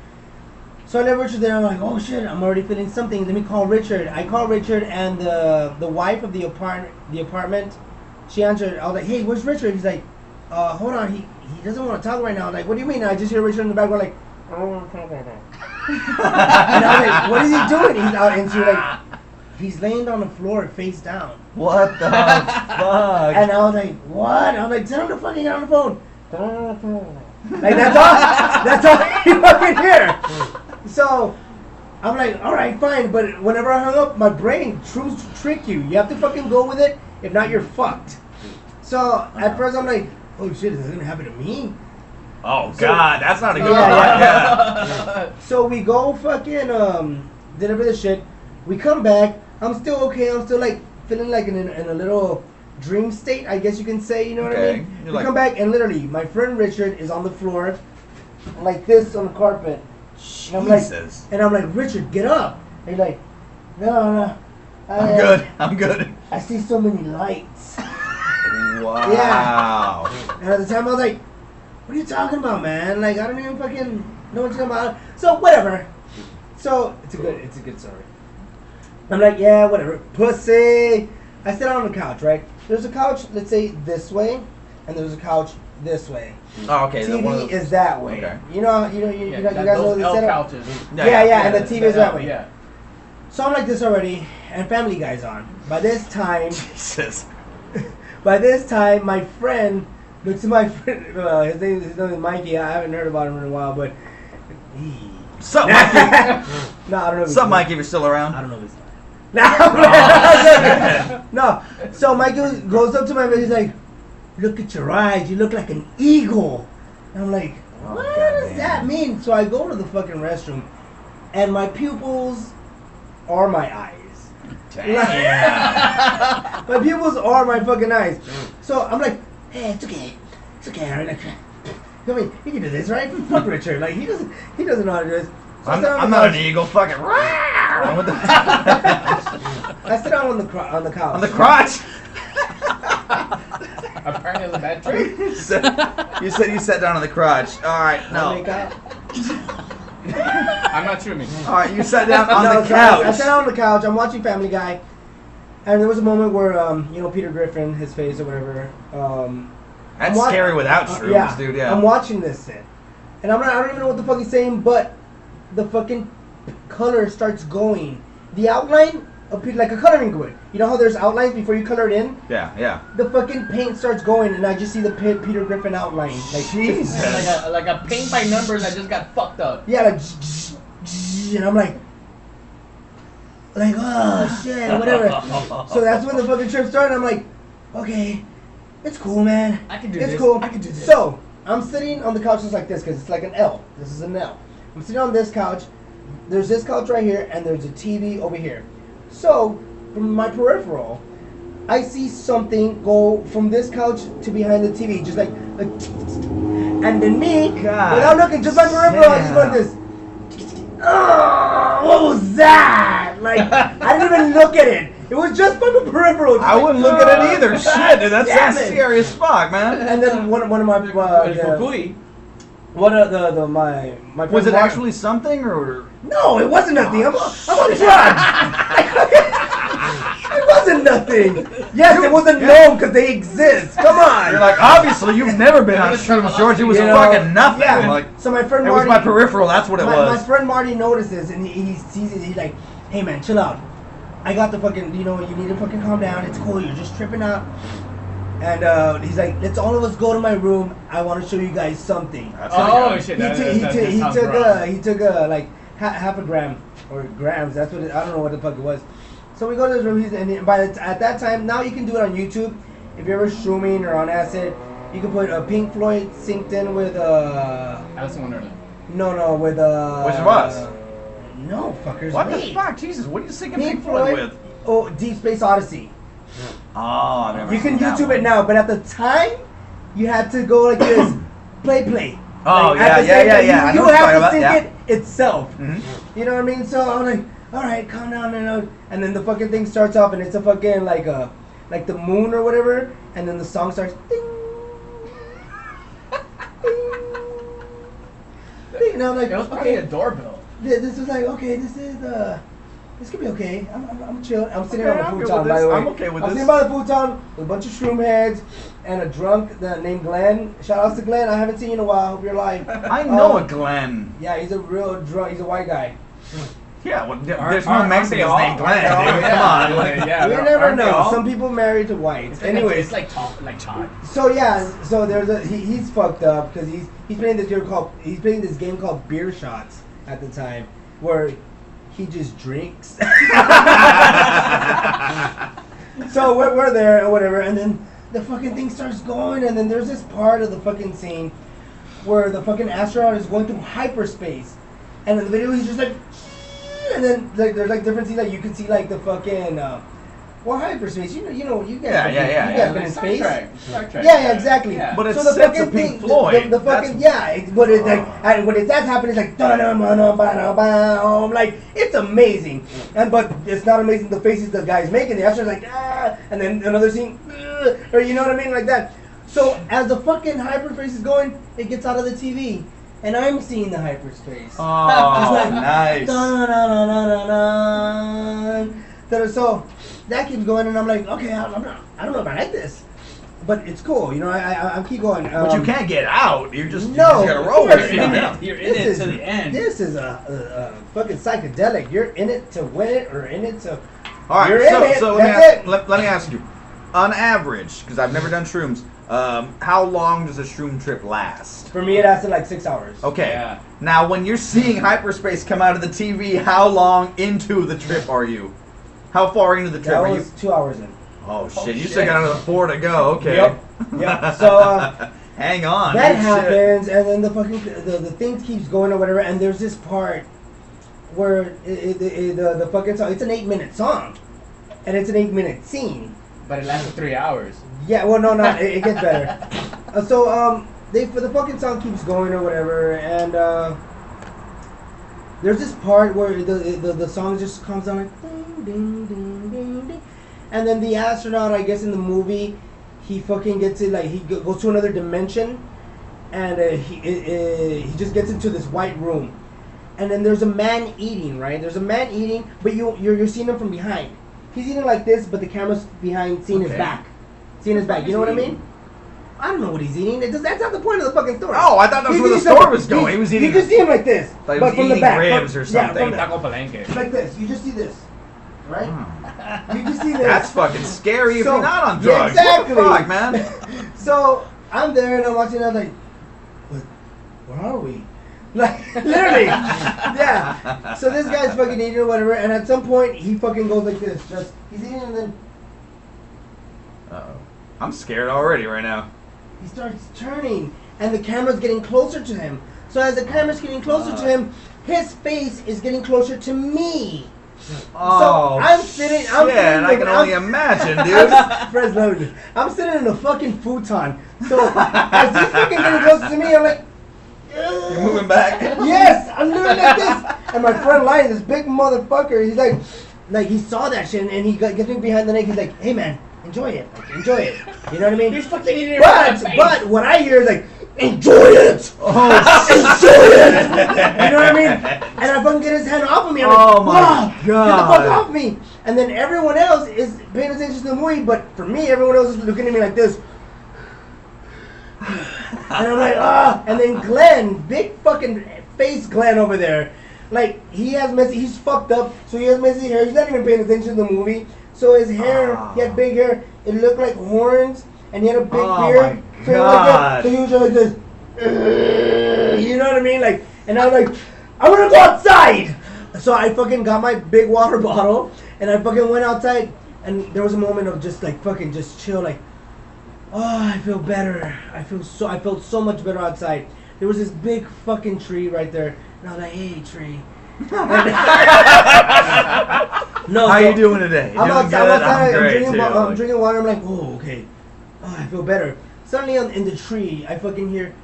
So I left Richard there. I'm like, oh shit, I'm already feeling something. Let me call Richard. I call Richard, and the wife of the apartment, she answered. I was like, hey, where's Richard? He's like, hold on, he doesn't want to talk right now. I'm like, what do you mean? I just hear Richard in the back. We're like, and I was like, what is he doing? He's out, and she's like, he's laying on the floor face down. What the fuck? And I was like, what? I was like, tell him to fucking get on the phone. Like, that's all you fucking hear. So, I'm like, all right, fine. But whenever I hung up, my brain tries to trick you. You have to fucking go with it. If not, you're fucked. So, at first, I'm like, oh shit, is this going to happen to me? Oh, God, that's not a good Yeah. one. So, we go fucking deliver the shit. We come back. I'm still okay. I'm still, like, feeling like in a little dream state, I guess you can say. You know what I mean? You're We like, come back, and literally, my friend Richard is on the floor, like this on the carpet. Jesus. And I'm like, Richard, get up. And he's like, no. I'm good. I see so many lights. Wow. Yeah. And at the time, I was like, what are you talking about, man? Like, I don't even fucking know what you're talking about. So, whatever. So, it's a good story. I'm like, yeah, whatever. Pussy. I sit on the couch, right? There's a couch, let's say, this way, and there's a couch this way. Oh, okay. TV is that way. Okay. You know, you guys know the L setup. couches. Yeah, and the TV is that way. Yeah. So I'm like this already, and Family Guy's on. By this time, Jesus. my friend looks at my friend. His name is Mikey. I haven't heard about him in a while, but Sup, Mikey? no, I don't know. Sup, Mikey, if you're still around? I don't know if he's no. So Mikey goes up to my bed. He's like, "Look at your eyes. You look like an eagle." And I'm like, "What does that mean?" So I go to the fucking restroom, and my pupils are my eyes. Damn. My pupils are my fucking eyes. So I'm like, "Hey, it's okay. Like, I mean, you can do this, right? Fuck Richard. Like he doesn't know how to do this." So I'm not an eagle. Fucking. What the? I sit down on the couch. On the crotch. Apparently, it's a bad trick. You said you sat down on the crotch. All right, no. I'm not sure, me. All right, you sat down on the So couch. I sat down on the couch. I'm watching Family Guy, and there was a moment where Peter Griffin, his face or whatever. That's scary without shrooms, dude. Yeah. I'm watching this shit, and I don't even know what the fuck he's saying, but the fucking color starts going. The outline appeared like a coloring book. You know how there's outlines before you color it in? Yeah. The fucking paint starts going, and I just see the Peter Griffin outline. Like, Jesus. Like a paint by numbers that just got fucked up. yeah, like, and I'm like, oh shit, whatever. So that's when the fucking trip started. I'm like, okay, it's cool, man. I can do it's this. cool. I can do this. So I'm sitting on the couch just like this because it's like an L. This is an L. I'm sitting on this couch. There's this couch right here, and there's a TV over here. So from my peripheral, I see something go from this couch to behind the TV, just like, and then me, without looking, just my peripheral, I just go like this. Oh, what was that? Like, I didn't even look at it. It was just fucking peripheral. I wouldn't look at it either. Shit, dude, that Damn sounds it. scary as fuck, man. And then one of my What my friend Was it Mark- actually something or? No, it wasn't nothing. I'm on drugs. It wasn't nothing. Yes, it wasn't known because they exist. Come on. You're like, obviously you've never been on shrooms, George. It was You know, fucking nothing. Yeah. Like, So my friend it was Marty, my peripheral. That's what it my was. friend Marty notices and he sees it. He's like, "Hey man, chill out. I got the fucking. You know, you need to fucking calm down. It's cool. You're just tripping out." And he's like, "Let's all of us go to my room. I want to show you guys something." That's Oh it. shit! He That took like half a gram or grams. That's what I don't know what the fuck it was. So we go to his room. At that time, now you can do it on YouTube. If you're ever shrooming or on acid, you can put Pink Floyd synced in with Alice in Wonderland. no with Which was? No fuckers. What wait. the fuck? Jesus, what are you singing Pink Pink Floyd Floyd? with? Oh, Deep Space Odyssey. Oh, I've never You can seen that YouTube one. it now, but at the time, you had to go like this, play. Oh, Like, at the yeah. same time, I know You what you're have to talking sync about, it itself. Mhm. You know what I mean? So I'm like, all right, calm down, and then the fucking thing starts off, and it's a fucking like the moon or whatever, and then the song starts. Ding, ding, ding, and I'm like, It was probably okay, a doorbell. this was like, okay, this could be okay. I'm chill. I'm sitting Okay, on I'm the good futon, with by this. the way. I'm okay with I'm this. sitting by the futon with a bunch of shroom heads and a drunk named Glenn. Shout outs to Glenn. I haven't seen you in a while. Hope you're alive. I know a Glenn. Yeah, he's a real drunk. He's a white guy. Yeah, well, there's Aren't no they Mexicans all? named Glenn, Aren't they all? dude. Yeah. Come on. Like, Yeah, you they're- never aren't they know. all? Some people married to whites. Anyways, it's like Todd. so yeah, so he's fucked up because he's playing this game called Beer Shots at the time, where he just drinks. So we're there or whatever, and then the fucking thing starts going, and then there's this part of the fucking scene where the fucking astronaut is going through hyperspace, and in the video he's just like, and then like there's like different scenes, like you can see like the fucking hyperspace. You know, you guys, Yeah, yeah, you yeah. guys been in Star space. Trek. Star Trek. Yeah, exactly. Yeah. But it's so the set to fucking Pink thing, Floyd. the fucking but it's like when it's that's happening, it's like dun-dun-dun-dun-dun-dun, like it's amazing, but it's not amazing the faces the guy's making. The actor's like and then another scene, or you know what I mean, like that. So as the fucking hyperspace is going, it gets out of the TV, and I'm seeing the hyperspace. Oh, It's like, nice. dun-dun-dun-dun-dun-dun. So that keeps going, and I'm like, okay, I don't know if I like this, but it's cool. You know, I keep going. But you can't get out. You just No, gotta roll of with course it. not. You're in it to the end. This is a fucking psychedelic. You're in it to win it, or in it to. All right, You're in it, so that's let me ask you, on average, because I've never done shrooms, how long does a shroom trip last? For me, it lasted like 6 hours. Okay. Yeah. Now, when you're seeing hyperspace come out of the TV, how long into the trip are you? How far into the trip That are you? was 2 hours in. Oh shit! You shit. still got another 4 to go. Okay. Yep. So hang on. that no shit. happens, and then the fucking the thing keeps going or whatever. And there's this part where the fucking song. It's an 8-minute song, and it's an 8-minute scene. But it lasted 3 hours. Yeah, well, no, it gets better. The fucking song keeps going or whatever, and there's this part where the song just comes on like ding ding ding ding ding, and then the astronaut, I guess in the movie, he fucking gets it like he goes to another dimension, and he just gets into this white room, and then there's a man eating, right? There's a man eating, but you're seeing him from behind. He's eating like this, but the camera's behind, seeing his back. Seeing his back. You know what I mean? I don't know what he's eating. That's not the point of the fucking story. Oh, I thought that's where the story was going. He was eating. You just see him like this. Like he but was from the eating back. ribs or Yeah, something. from the- Taco Palenque. like this. You just see this. Right? You just see this. That's fucking scary if So- you're not on yeah, drugs. exactly. What the fuck, man? So I'm there and I'm watching. I'm like, where are we? Like literally, yeah. So this guy's fucking eating or whatever, and at some point he fucking goes like this. Just he's eating and then Uh-oh. I'm scared already right now. he starts turning, and the camera's getting closer to him. So as the camera's getting closer to him, his face is getting closer to me. Oh, I'm sitting. I'm shit, sitting. I can only imagine, dude. Fred's loaded. I'm sitting in a fucking futon. So as he's fucking getting closer to me, I'm like, You're moving back. yes, I'm doing like this. And my friend Lion, this big motherfucker, he's like he saw that shit, and he gets me behind the neck. He's like, hey man, enjoy it, like, enjoy it. You know what I mean? He's fucking eating it right in the face. But what I hear is like, enjoy it. Enjoy it. You know what I mean? And I fucking get his hand off of me. I'm Oh like, my "Wow, God. get the fuck off me!" And then everyone else is paying attention to the movie, but for me, everyone else is looking at me like this. And I'm like, ah. And then Glenn, big fucking face Glenn over there, like he's fucked up, so he has messy hair. He's not even paying attention to the movie. So his hair, he had big hair. It looked like horns, and he had a big beard. My God. So he was like this. You know what I mean? Like, and I'm like, I want to go outside. So I fucking got my big water bottle, and I fucking went outside, and there was a moment of just like fucking just chill, like, oh, I feel better. I felt so much better outside. There was this big fucking tree right there, and I was like, hey, tree. No, How you doing today? You I'm doing outside. good? I'm great, drinking, too. I'm drinking water. I'm like, oh, okay. Oh, I feel better. Suddenly, in the tree, I fucking hear,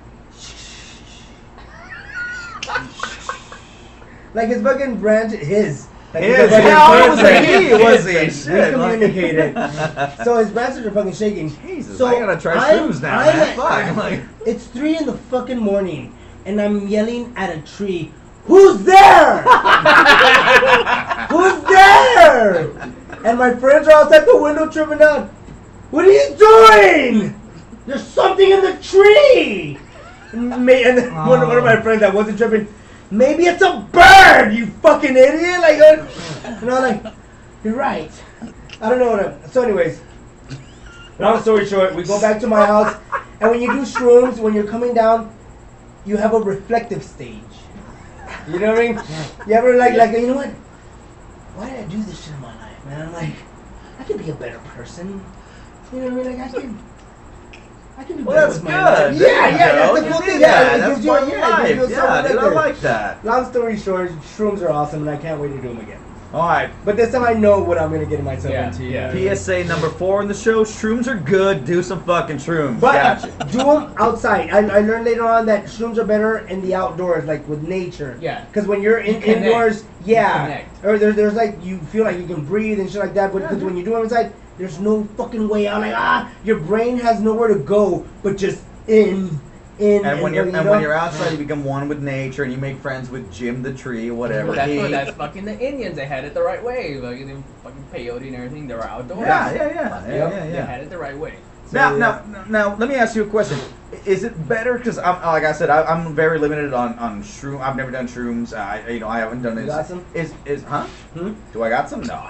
like his fucking branch, his. Like His, fucking yeah, I was branch. like, he was he? We Shit, communicated. So his branches are fucking shaking. Jesus, So I gotta try I'm- shrooms now, I'm man. at- Fuck, like, It's 3 in the fucking morning, and I'm yelling at a tree. Who's there? Who's there? And my friends are outside the window tripping out. What are you doing? There's something in the tree. And then one of my friends that wasn't tripping. Maybe it's a bird, you fucking idiot! Like, and I'm like, you're right. I don't know what. So, anyways, long story short, we go back to my house, and when you do shrooms, when you're coming down, you have a reflective stage. You know what I mean? You ever like you know what? Why did I do this shit in my life, man? I'm like, I could be a better person. You know what I mean? Like I can do well, better that's with my life. good. Yeah, There yeah, you go. that's the You cool did thing. that. Yeah, it That's gives you, fun yeah, it life. gives you Yeah, dude, I reflective. like that. Long story short, shrooms are awesome, and I can't wait to do them again. All right. But this time I know what I'm gonna get myself Yeah, into. yeah. PSA number 4 in the show: shrooms are good. Do some fucking shrooms. But Gotcha. do them outside. I learned later on that shrooms are better in the outdoors, like with nature. Yeah. Because when you're You connect. indoors, yeah. You connect. Or there's like you feel like you can breathe and shit like that. But because when you do them inside, there's no fucking way out. Like your brain has nowhere to go but just in. And when you you're know? when you're outside, you become one with nature, and you make friends with Jim the tree, whatever. That's fucking the Indians. They had it the right way. Like the fucking peyote and everything. They were outdoors. Yeah. They had it the right way. So, Now, let me ask you a question. Is it better? Because like I said, I'm very limited on shroom. I've never done shrooms. I haven't done it. You got some? Do I got some? No.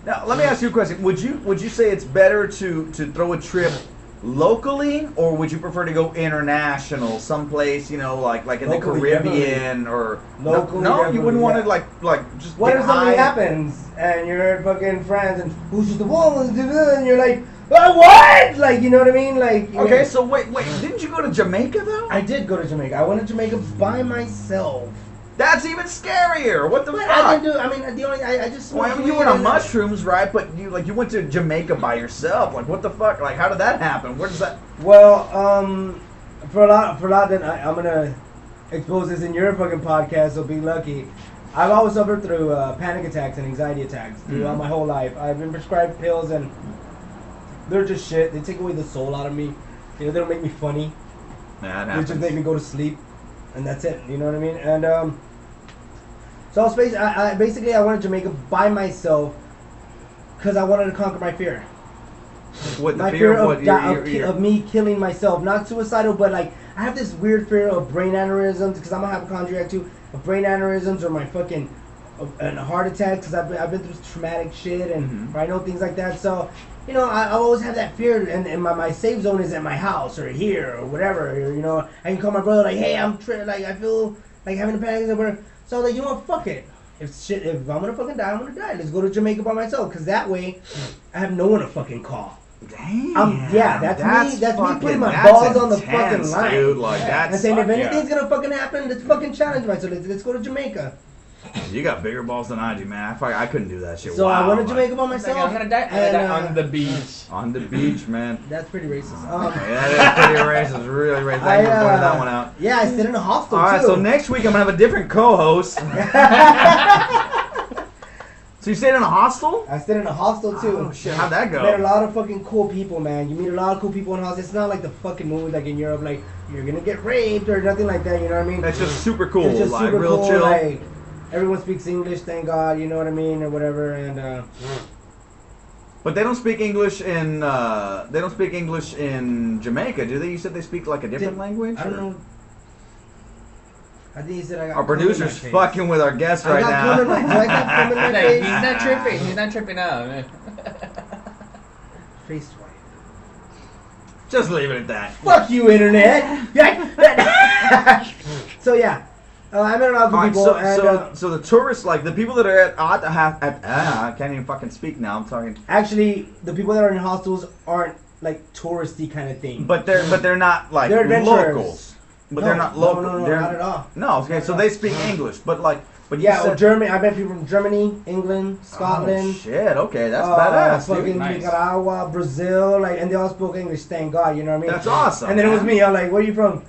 Now, let me ask you a question. Would you say it's better to throw a trip locally, or would you prefer to go international, someplace, like in the Locally, Caribbean, or Locally, no, you wouldn't want to definitely, like just What get if something high? happens and you're fucking friends and who's just the woman and you're like, what? Like, you know what I mean? Like, Okay, so wait, didn't you go to Jamaica though? I did go to Jamaica. I went to Jamaica by myself. That's even scarier. What the But fuck? I didn't do. I mean, the only I just. Well, smoked you weed went on and- mushrooms, right? But you went to Jamaica by yourself. Like, what the fuck? Like, how did that happen? Where does that? Well, for a lot, then I'm gonna expose this in your fucking podcast. So be lucky. I've always suffered through panic attacks and anxiety attacks throughout my whole life. I've been prescribed pills and they're just shit. They take away the soul out of me. They don't make me funny. Yeah, They just make me go to sleep, and that's it. You know what I mean? And so I basically I went to Jamaica by myself because I wanted to conquer my fear. What the My fear fear of what? of me killing myself, not suicidal, but like I have this weird fear of brain aneurysms because I'm a hypochondriac too. Of brain aneurysms or my fucking and heart attacks because I've been through traumatic shit and I know things like that. So I always have that fear, and my safe zone is at my house or here or whatever. Or, I can call my brother like, hey, I feel like having a panic attack or whatever. So I was like, you know what, fuck it. If I'm gonna fucking die, I'm gonna die. Let's go to Jamaica by myself, because that way I have no one to fucking call. Damn. That's me putting my that's balls on the fucking intense, line. dude. Like that's And saying if fuck yeah. anything's gonna fucking happen, let's fucking challenge myself. Let's go to Jamaica. You got bigger balls than I do, man. I couldn't do that shit. So wow, I went to like, Jamaica by It's like, myself. I'm gonna die. I'm gonna and, die on the beach. on the beach, man. That's pretty racist. Yeah, that is pretty racist. Really racist. Thank you for pointing that one out. Yeah, I sit in a hostel All right, too. so next week I'm gonna have a different co-host. So you stayed in a hostel? I stayed in a hostel too. Oh shit, how'd that go? Met a lot of fucking cool people, man. You meet a lot of cool people in hostels. It's not like the fucking movie like in Europe, like you're gonna get raped or nothing like that. You know what I mean? That's just super cool. It's just like super real cool. chill. Like everyone speaks English, thank God. You know what I mean, or whatever. And But they don't speak English in Jamaica, do they? You said they speak like a different language? I don't or? know. I think he said I got Our cum in my producer's face. fucking with our guests I right got now. cum in my- do I got cum in my Like, face? he's not tripping. He's not tripping out. Face swipe. Just leave it at that. Fuck you, internet. So yeah, I met a lot of All right, people, so, and so the tourists, like the people that are I can't even fucking speak now. I'm talking. actually, the people that are in hostels aren't like touristy kind of thing. But they're not like They're adventurers. locals. But No, they're not local. No, they're, not at all. No, okay, Not so at they all. speak English, but you Yeah, said, Germany. I met people from Germany, England, Scotland. Oh shit! Okay, that's badass, fucking dude. Nice. Nicaragua, Brazil, like, and they all spoke English. Thank God, you know what I mean. That's awesome. And then it was man. me. I'm like, where are you from?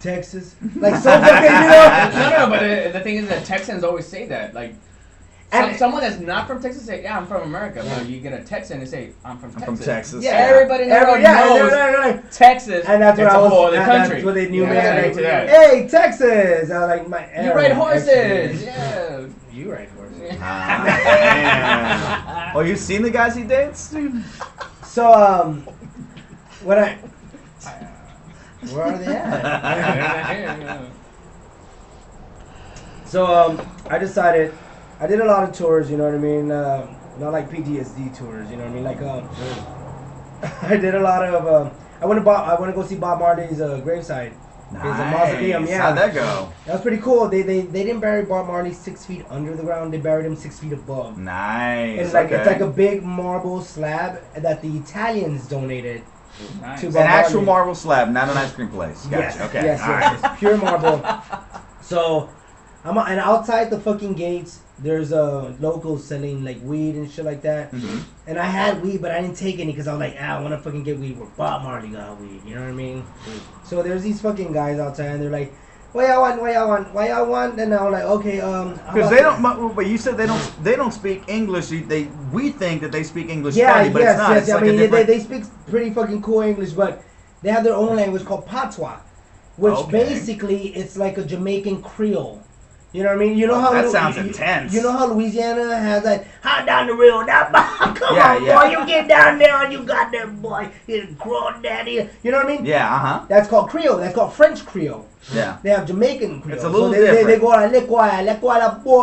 Texas. Like so fucking, you know. No, but the thing is that Texans always say that. Like, And- someone that's not from Texas say, yeah, I'm from America. But you get a Texan and say, I'm from Texas. from Texas. Yeah. Everybody in the world knows they're like, Texas. and that's what it's I a was. whole other and country. That's what they knew Yeah, me. yeah, Like, into that. hey, Texas. I was like, my. You ride horses. actually. Yeah. You ride horses. Ah, damn. Oh, you seen the guys he dates, dude? So when I. Where are they at? So I decided, I did a lot of tours, you know what I mean? Not like PTSD tours, you know what I mean? Like I did a lot of. I went to go see Bob Marley's gravesite. It's a mausoleum, yeah. How'd that go? That was pretty cool. They didn't bury Bob Marley 6 feet under the ground. They buried him 6 feet above. Nice. It's like okay. it's like a big marble slab that the Italians donated Nice. to An Bob actual Marley. marble slab, not an ice cream place. Gotcha. Yes, Okay. yes, All yes, right. yes, pure marble. So, and outside the fucking gates, there's locals selling like weed and shit like that. Mhm. And I had weed, but I didn't take any because I was like, I want to fucking get weed where Bob Marley got weed. You know what I mean? So there's these fucking guys outside, and they're like, what y'all want? And I was like, okay, Because they don't. But you said they don't speak English. We think that they speak English. Yeah, funny, but yes, it's not. yes. It's I like mean, a different. they speak pretty fucking cool English, but they have their own language called Patois, which Okay. basically it's like a Jamaican Creole. You know what I mean? You know how that sounds intense. You know how Louisiana has that hot down the rail, that come Yeah, on, yeah. boy, you get down there and you got that boy, you crawdaddy. You know what I mean? Yeah. Uh huh. That's called Creole. That's called French Creole. Yeah. They have Jamaican Creole. It's a little so they different. go like, le boy,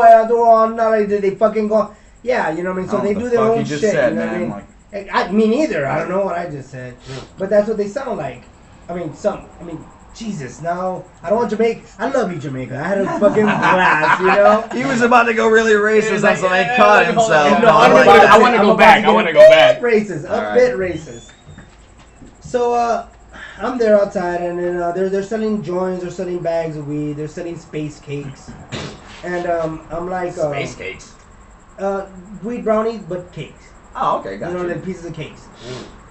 I do on, they fucking go, yeah, you know what I mean? So I don't they know do what their the fuck own you just shit, said, you know what I man. mean? Like, Me neither. I don't know what I just said, but that's what they sound like. Jesus. Now I don't want Jamaica. I love you, Jamaica. I had a fucking blast, you know. he was about to go really racist on something. He caught himself. No, I I'm wanna about go I'm back. about I wanna get go a back. bit racist, All a right. bit racist. So I'm there outside, and then they're selling joints, they're selling bags of weed, they're selling space cakes, and I'm like Space cakes. weed brownies, but cakes. Oh, okay, gotcha. You know, like pieces of cakes.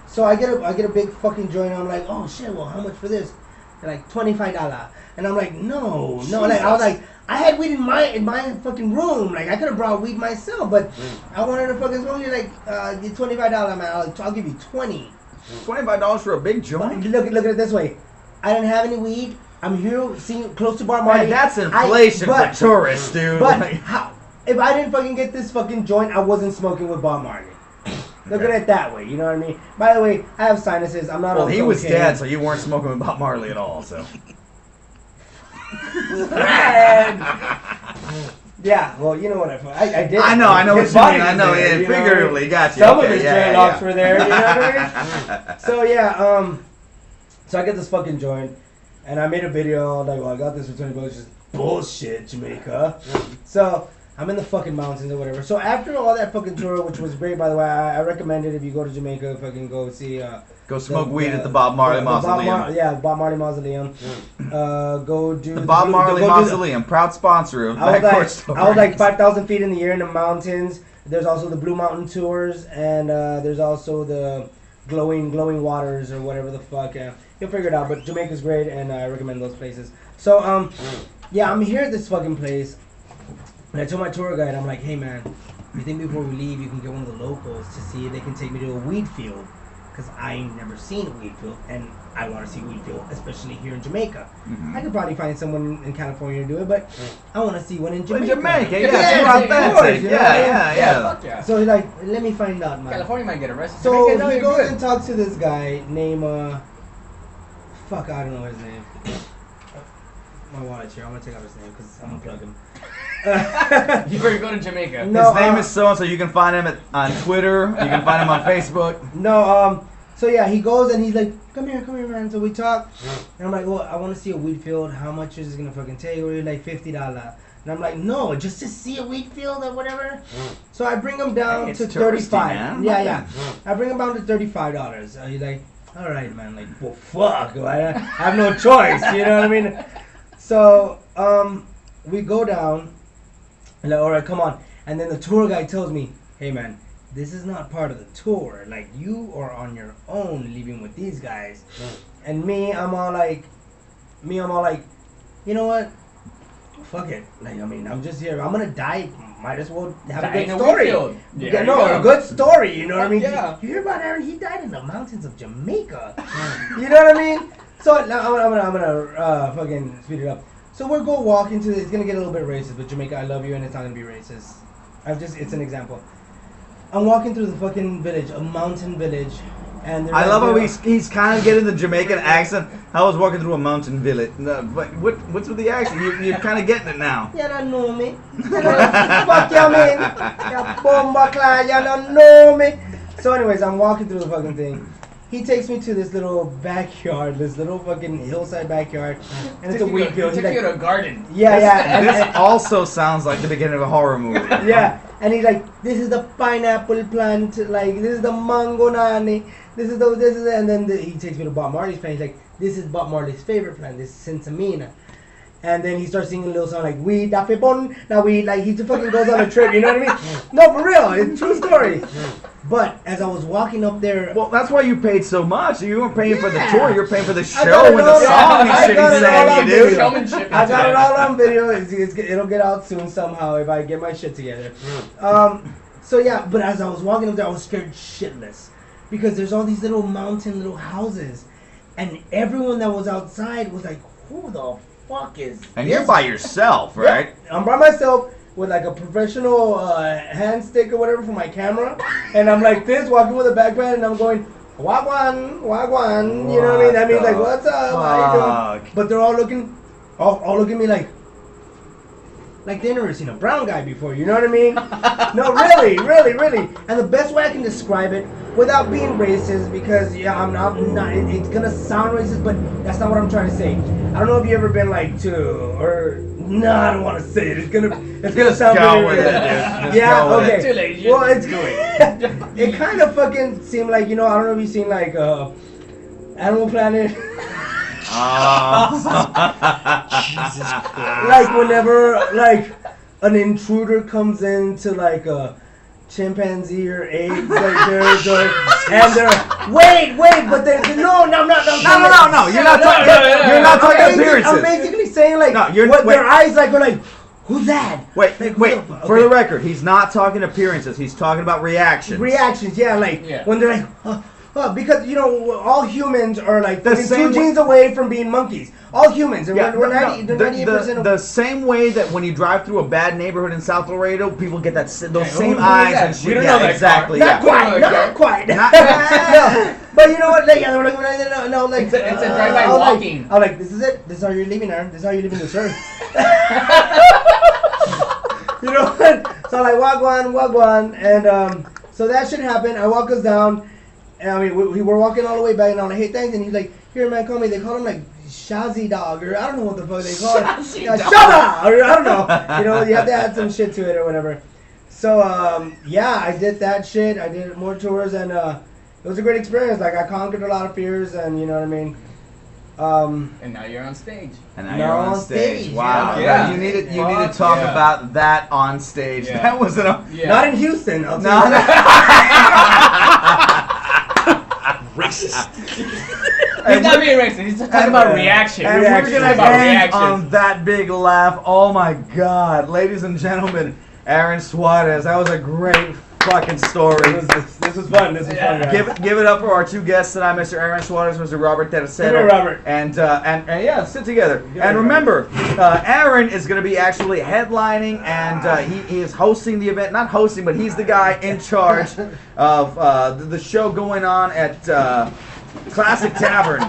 So I get a big fucking joint. And I'm like, oh shit. Well, how much for this? They're like $25. And I'm like, no. Like I was like, I had weed in my fucking room. Like I could have brought weed myself, but I wanted to fucking smoke. You're like, the $25, man. I'll give you 20. $25 for a big But joint. look at it this way. I didn't have any weed. I'm here, seeing close to Bar Marley. Man, that's inflation for tourists, dude. But Like- how? If I didn't fucking get this fucking joint, I wasn't smoking with Bob Marley. Look at it that way, you know what I mean? By the way, I have sinuses. I'm not well, on he was cocaine. dead, so you weren't smoking with Bob Marley at all. So. Yeah, well, you know what I did. I know what His you mean. body I was know, there, yeah, you know what I mean? figuratively, got you. Some Okay, of his yeah, dreadlocks yeah. were there, you know what I mean? So yeah, so I get this fucking joint, and I made a video like, well, I got this for $20, just bullshit, Jamaica. So I'm in the fucking mountains or whatever. So after all that fucking tour, which was great, by the way, I recommend it if you go to Jamaica, fucking go see. Go smoke weed at the Bob Marley Mausoleum. Bob Marley Mausoleum. Go do The Bob Marley go do the- Mausoleum, proud sponsor of I Backcourt was Stories. like 5,000 feet in the air in the mountains. There's also the Blue Mountain tours, and there's also the glowing waters or whatever the fuck. You'll figure it out. But Jamaica's great, and I recommend those places. So yeah, I'm here at this fucking place, and I told my tour guide, I'm like, hey man, you think before we leave, you can get one of the locals to see if they can take me to a weed field. Because I ain't never seen a weed field, and I want to see weed field, especially here in Jamaica. I could probably find someone in California to do it, but I want to see one in Jamaica. Yeah. So he's like, let me find out, man. California might get arrested. So Jamaica, no, he you're goes good. and talks to this guy named, fuck, I don't know his name. My wallet's here. I'm going to take out his name because I'm going to plug him. You better go to Jamaica. No, His name is so-and-so. You can find him on Twitter. You can find him on Facebook. No, so yeah, he goes and he's like, come here, man. So we talk, and I'm like, well, I want to see a wheat field. How much is it gonna fucking take? We're like $50. And I'm like, no, just to see a wheat field or whatever. So I bring him down to touristy, 35. man. Yeah. I bring him down to $35. He's like, all right, man. Like, well, fuck, I have no choice. You know what I mean? So we go down. And like, all right, come on. And then the tour guide tells me, hey, man, this is not part of the tour. Like, you are on your own leaving with these guys. And I'm all like, you know what? Fuck it. Like, I mean, I'm just here. I'm going to die. Might as well have a good story. A good story. You know what I mean? Yeah. You hear about Aaron? He died in the mountains of Jamaica. You know what I mean? So now I'm gonna fucking speed it up. So we're going to walk into this. It's going to get a little bit racist, but Jamaica, I love you, and it's not going to be racist. It's an example. I'm walking through the fucking village, a mountain village, and I love how he's kind of getting the Jamaican accent. I was walking through a mountain village. No, but what's with the accent? You're kind of getting it now. You don't know me. Fuck you, man. You bomba clad, you don't know me. So anyways, I'm walking through the fucking thing. He takes me to this little backyard, this little fucking hillside backyard, and it's a wheat field. He took you to a garden. Yeah. This also sounds like the beginning of a horror movie. Yeah, and he's like, this is the pineapple plant, like, this is the mango nani, this is, and then he takes me to Bob Marley's plant. He's like, this is Bob Marley's favorite plant, this is Sinsamina. And then he starts singing a little song like, we da fe bon, now we, like, he just fucking goes on a trip, you know what I mean? No, for real, it's a true story. But as I was walking up there... Well, that's why you paid so much. You weren't paying for the tour, you were paying for the I got show it and the all song on- and I shit got he's it all saying on you video. do. Showmanship. I got it all on video. It'll get out soon somehow if I get my shit together. So yeah, but as I was walking up there, I was scared shitless because there's all these little mountain little houses, and everyone that was outside was like, "Who the fuck is?" And this?" you're by yourself, right? Yep. I'm by myself with like a professional hand stick or whatever for my camera, and I'm like this walking with a backpack, and I'm going. Wagwan, wagwan, you know what I mean? That means like, what's up? How you doing? But they're all looking at me like they never seen a brown guy before, you know what I mean? No, really. And the best way I can describe it, without being racist, because I'm not it's gonna sound racist, but that's not what I'm trying to say. I don't know if you ever been like no, I don't want to say it. It's gonna sound go very with it, racist. dude. Just Yeah, go with okay. it. Too late. Well, it's it kind of fucking seemed like, I don't know if you've seen like Animal Planet. Jesus Christ. Like whenever like an intruder comes into like a chimpanzee or ape, like they're wait, but they're no. No. You're not talking appearances. I'm basically saying like No, their eyes like were like, who's that? Wait. Like, For the record, he's not talking appearances. He's talking about reactions. Reactions, yeah, like when they're like, because all humans are like The two same genes away from being monkeys. All humans, and we're 98%. The same way that when you drive through a bad neighborhood in South Laredo, people get those who same is eyes that? and shit. We don't Yeah, know that exactly. car. Not quite. Not- No. But you know what? Like, no, like It's a drive-by I'm like- walking. I'm like, this is it. This is how you're leaving, Aaron. This is how you're leaving this earth. You know what? So I'm like, wagwan, and so that shit happened. I walk us down, and I mean, we were walking all the way back, and I'm like, hey, thanks, and he's like, here, man, call me. They call him like Shazzy Dog, or I don't know what the fuck they call it. Shazza, or I don't know. You know, you have to add some shit to it or whatever. So yeah, I did that shit. I did more tours, and it was a great experience. Like, I conquered a lot of fears, and you know what I mean. And now you're on stage. And now you're on stage. Wow. Yeah. You need to talk about that on stage. Yeah. That was Not in Houston. I'll tell you that. Racist. He's not being racist. He's just talking about reaction. And We're we're just gonna talking about end reaction. on that big laugh. Oh my God, ladies and gentlemen, Aaron Suarez. That was a great fucking story. This was fun. This was fun, guys. Give it up for our two guests tonight, Mr. Aaron Suarez, Mr. Robert Tercedo. Come here, Robert. And yeah, sit together. Here, And remember, Aaron is going to be actually headlining, and he is hosting the event. Not hosting, but he's the guy in charge of the show going on at Classic Tavern.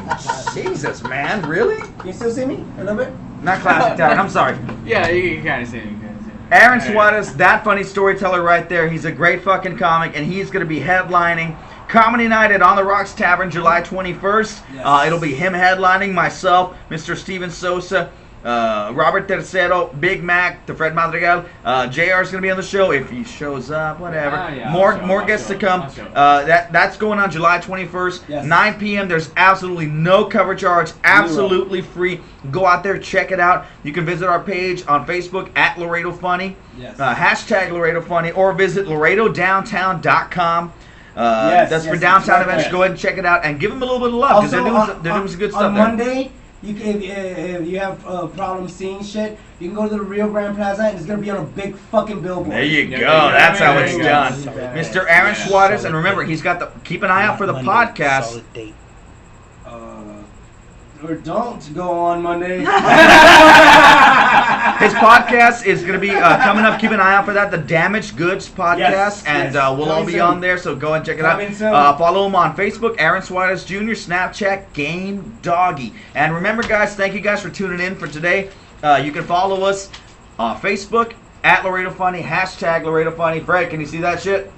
Jesus, man, really? Can you still see me a little bit? Not Classic Tavern. I'm sorry. Yeah, you kind of see it. Aaron Suarez, that funny storyteller right there. He's a great fucking comic, and he's going to be headlining Comedy Night at On the Rocks Tavern July 21st. Yes. It'll be him headlining, myself, Mr. Steven Sosa, Robert Tercero, Big Mac, the Fred Madrigal. JR is going to be on the show if he shows up, whatever. Yeah, more guests to come. That's going on July 21st, Yes. 9 p.m. There's absolutely no cover charge, absolutely free. Go out there, check it out. You can visit our page on Facebook at Laredo Funny, Yes. hashtag Laredo Funny, or visit LaredoDowntown.com. That's for yes, downtown right events. there. Go ahead and check it out and give them a little bit of love because Also, they're doing some good stuff on there. Monday, if you have problems seeing shit, you can go to the Rio Grande Plaza and it's gonna be on a big fucking billboard. There you Yeah, go. yeah, That's how there it's you go. done. Yeah. Mr. Aaron Yeah. Suarez, and remember, he's got the. Keep an eye out for the Monday, podcast. Solid date. Or don't go on Monday. His podcast is going to be coming up. Keep an eye out for that. The Damaged Goods podcast, Yes, and yes. we'll all Coming be soon. on there. So go and check it Coming out. soon. Follow him on Facebook, Aaron Suarez Jr. Snapchat, Game Doggy. And remember, guys, thank you guys for tuning in for today. You can follow us on Facebook at Laredo Funny, hashtag Laredo Funny. Fred, can you see that shit?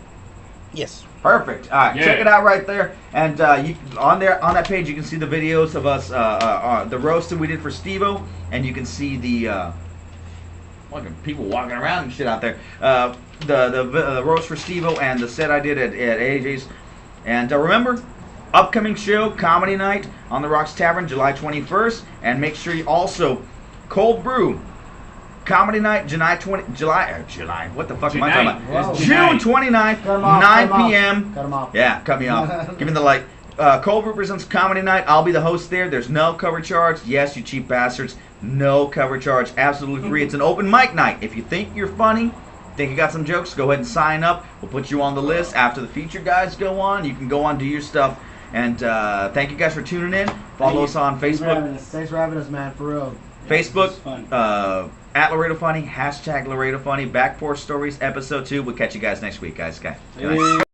Yes. Perfect. All right, Yeah. check it out right there. And you on that page, you can see the videos of us, the roast that we did for Steve-O, and you can see the fucking people walking around and shit out there. The roast for Steve-O and the set I did at AJ's. And remember, upcoming show, Comedy Night on the Rocks Tavern, July 21st, and make sure you also Cold Brew. Comedy Night, July. What the fuck am I talking about? Whoa. June 29th, Cut 'em off, 9 cut 'em off. p.m. Cut 'em off. Yeah, cut me off. Give me the light. Cold Brew presents Comedy Night. I'll be the host there. There's no cover charge. Yes, you cheap bastards. No cover charge. Absolutely free. It's an open mic night. If you think you're funny, think you got some jokes, go ahead and sign up. We'll put you on the list. After the feature guys go on, you can go on, do your stuff. And thank you guys for tuning in. Follow us on Thanks for having Facebook. us. Thanks for having us, man, for real. Facebook, This was fun. at Laredo Funny, hashtag Laredo Funny, Back Porch Stories, episode 2. We'll catch you guys next week, guys. Okay. Good night.